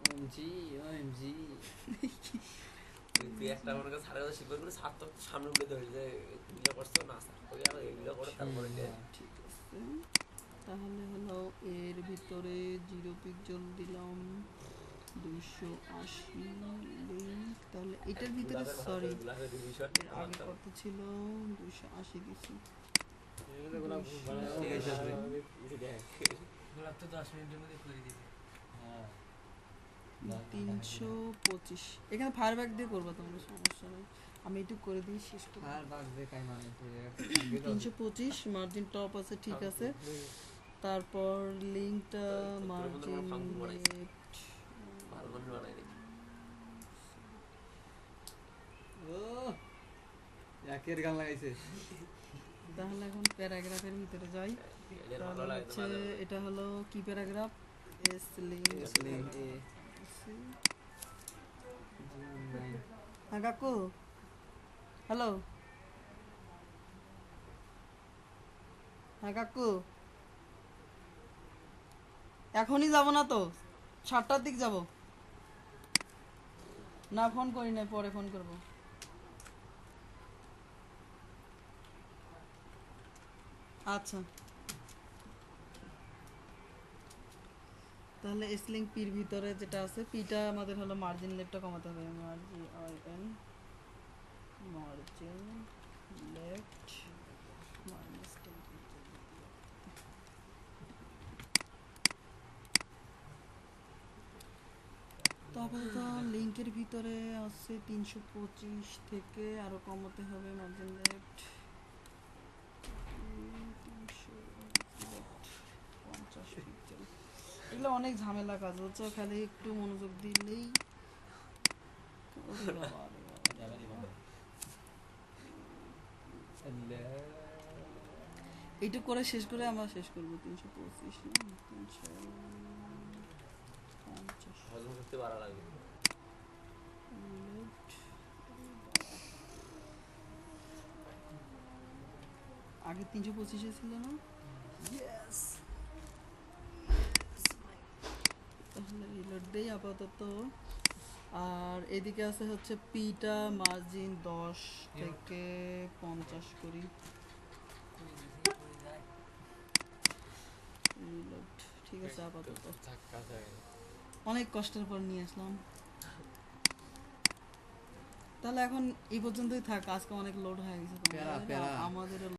ওএমজি ওএমজি তুই একটা আমার কাছে সাড়ে 10 শিখবে করে সাত তো সামনে উঠে ধরে যে এগুলো করছো না স্যার ওই আর এগুলো করে তারপরে ঠিক আছে, তাহলে হলো এর ভিতরে 0 পিক্সেল দিলাম, 280 লিঙ্ক। তাহলে এটার ভিতরে সরি আগে কত ছিল, 280 দিছি। এগুলো ভুল বানানো ঠিক আছে, আছে। গোলাপ তো 10 মিনিটের মধ্যে করে দিবে। 325 এখানে ফায়ারব্যাক দিয়ে করবো, তোমাদের সমস্যা নেই, আমি একটু করে দিই শেষ করব। আর বাদ দে কাই মানে 325 মার্জিন টপ আছে, ঠিক আছে। তারপর লিঙ্কটা মার্জিন লেফট, ভালো মানুষ বানাই নাকি ও একের গান লাগাইছে। তাহলে এখন প্যারাগ্রাফের ভিতরে যাই। এর ভালো তাহলে লাগে হচ্ছে না এটা হলো কি প্যারাগ্রাফ, এস লিঙ্ক। লিঙ্ক এ হ্যাঁ কাকু, হ্যালো, হ্যাঁ কাকু, এখনই যাব না তো, 7টার দিক যাব না, ফোন করি না, পরে ফোন করব। আচ্ছা, তাহলে এস লিঙ্ক পির ভিতরে যেটা আছে, পিটা আমাদের হলো মার্জিন লেফটটা কমাতে হবে, মার্জিন লেফট -10। তারপরে তো লিঙ্কের ভিতরে আছে 325 থেকে আরো কমাতে হবে, মার্জিন লেফট 50 পিক্সেল। এগুলো অনেক ঝামেলা কাজ হচ্ছে, খালি একটু মনোযোগ দিলেই। ওরে বাবা, ওরে বাবা। এইটুক করে শেষ করে আমরা শেষ করবো। 325 না 350 হজম করতে ভালো লাগবে left। আগে 325 ছিল না? তাহলে রিলোড দেই আপাতত। আর এদিকে আছে হচ্ছে পিটা মার্জিন 10 থেকে 50 করি। ঠিক আছে আপাতত থাক কাজ হয়ে গেল। অনেক কষ্টের পর নিয়ে আসলাম। তাহলে এখন এই পর্যন্তই থাক, আজকে অনেক লোড হয়ে গেছে প্যারা, প্যারা। আমাদের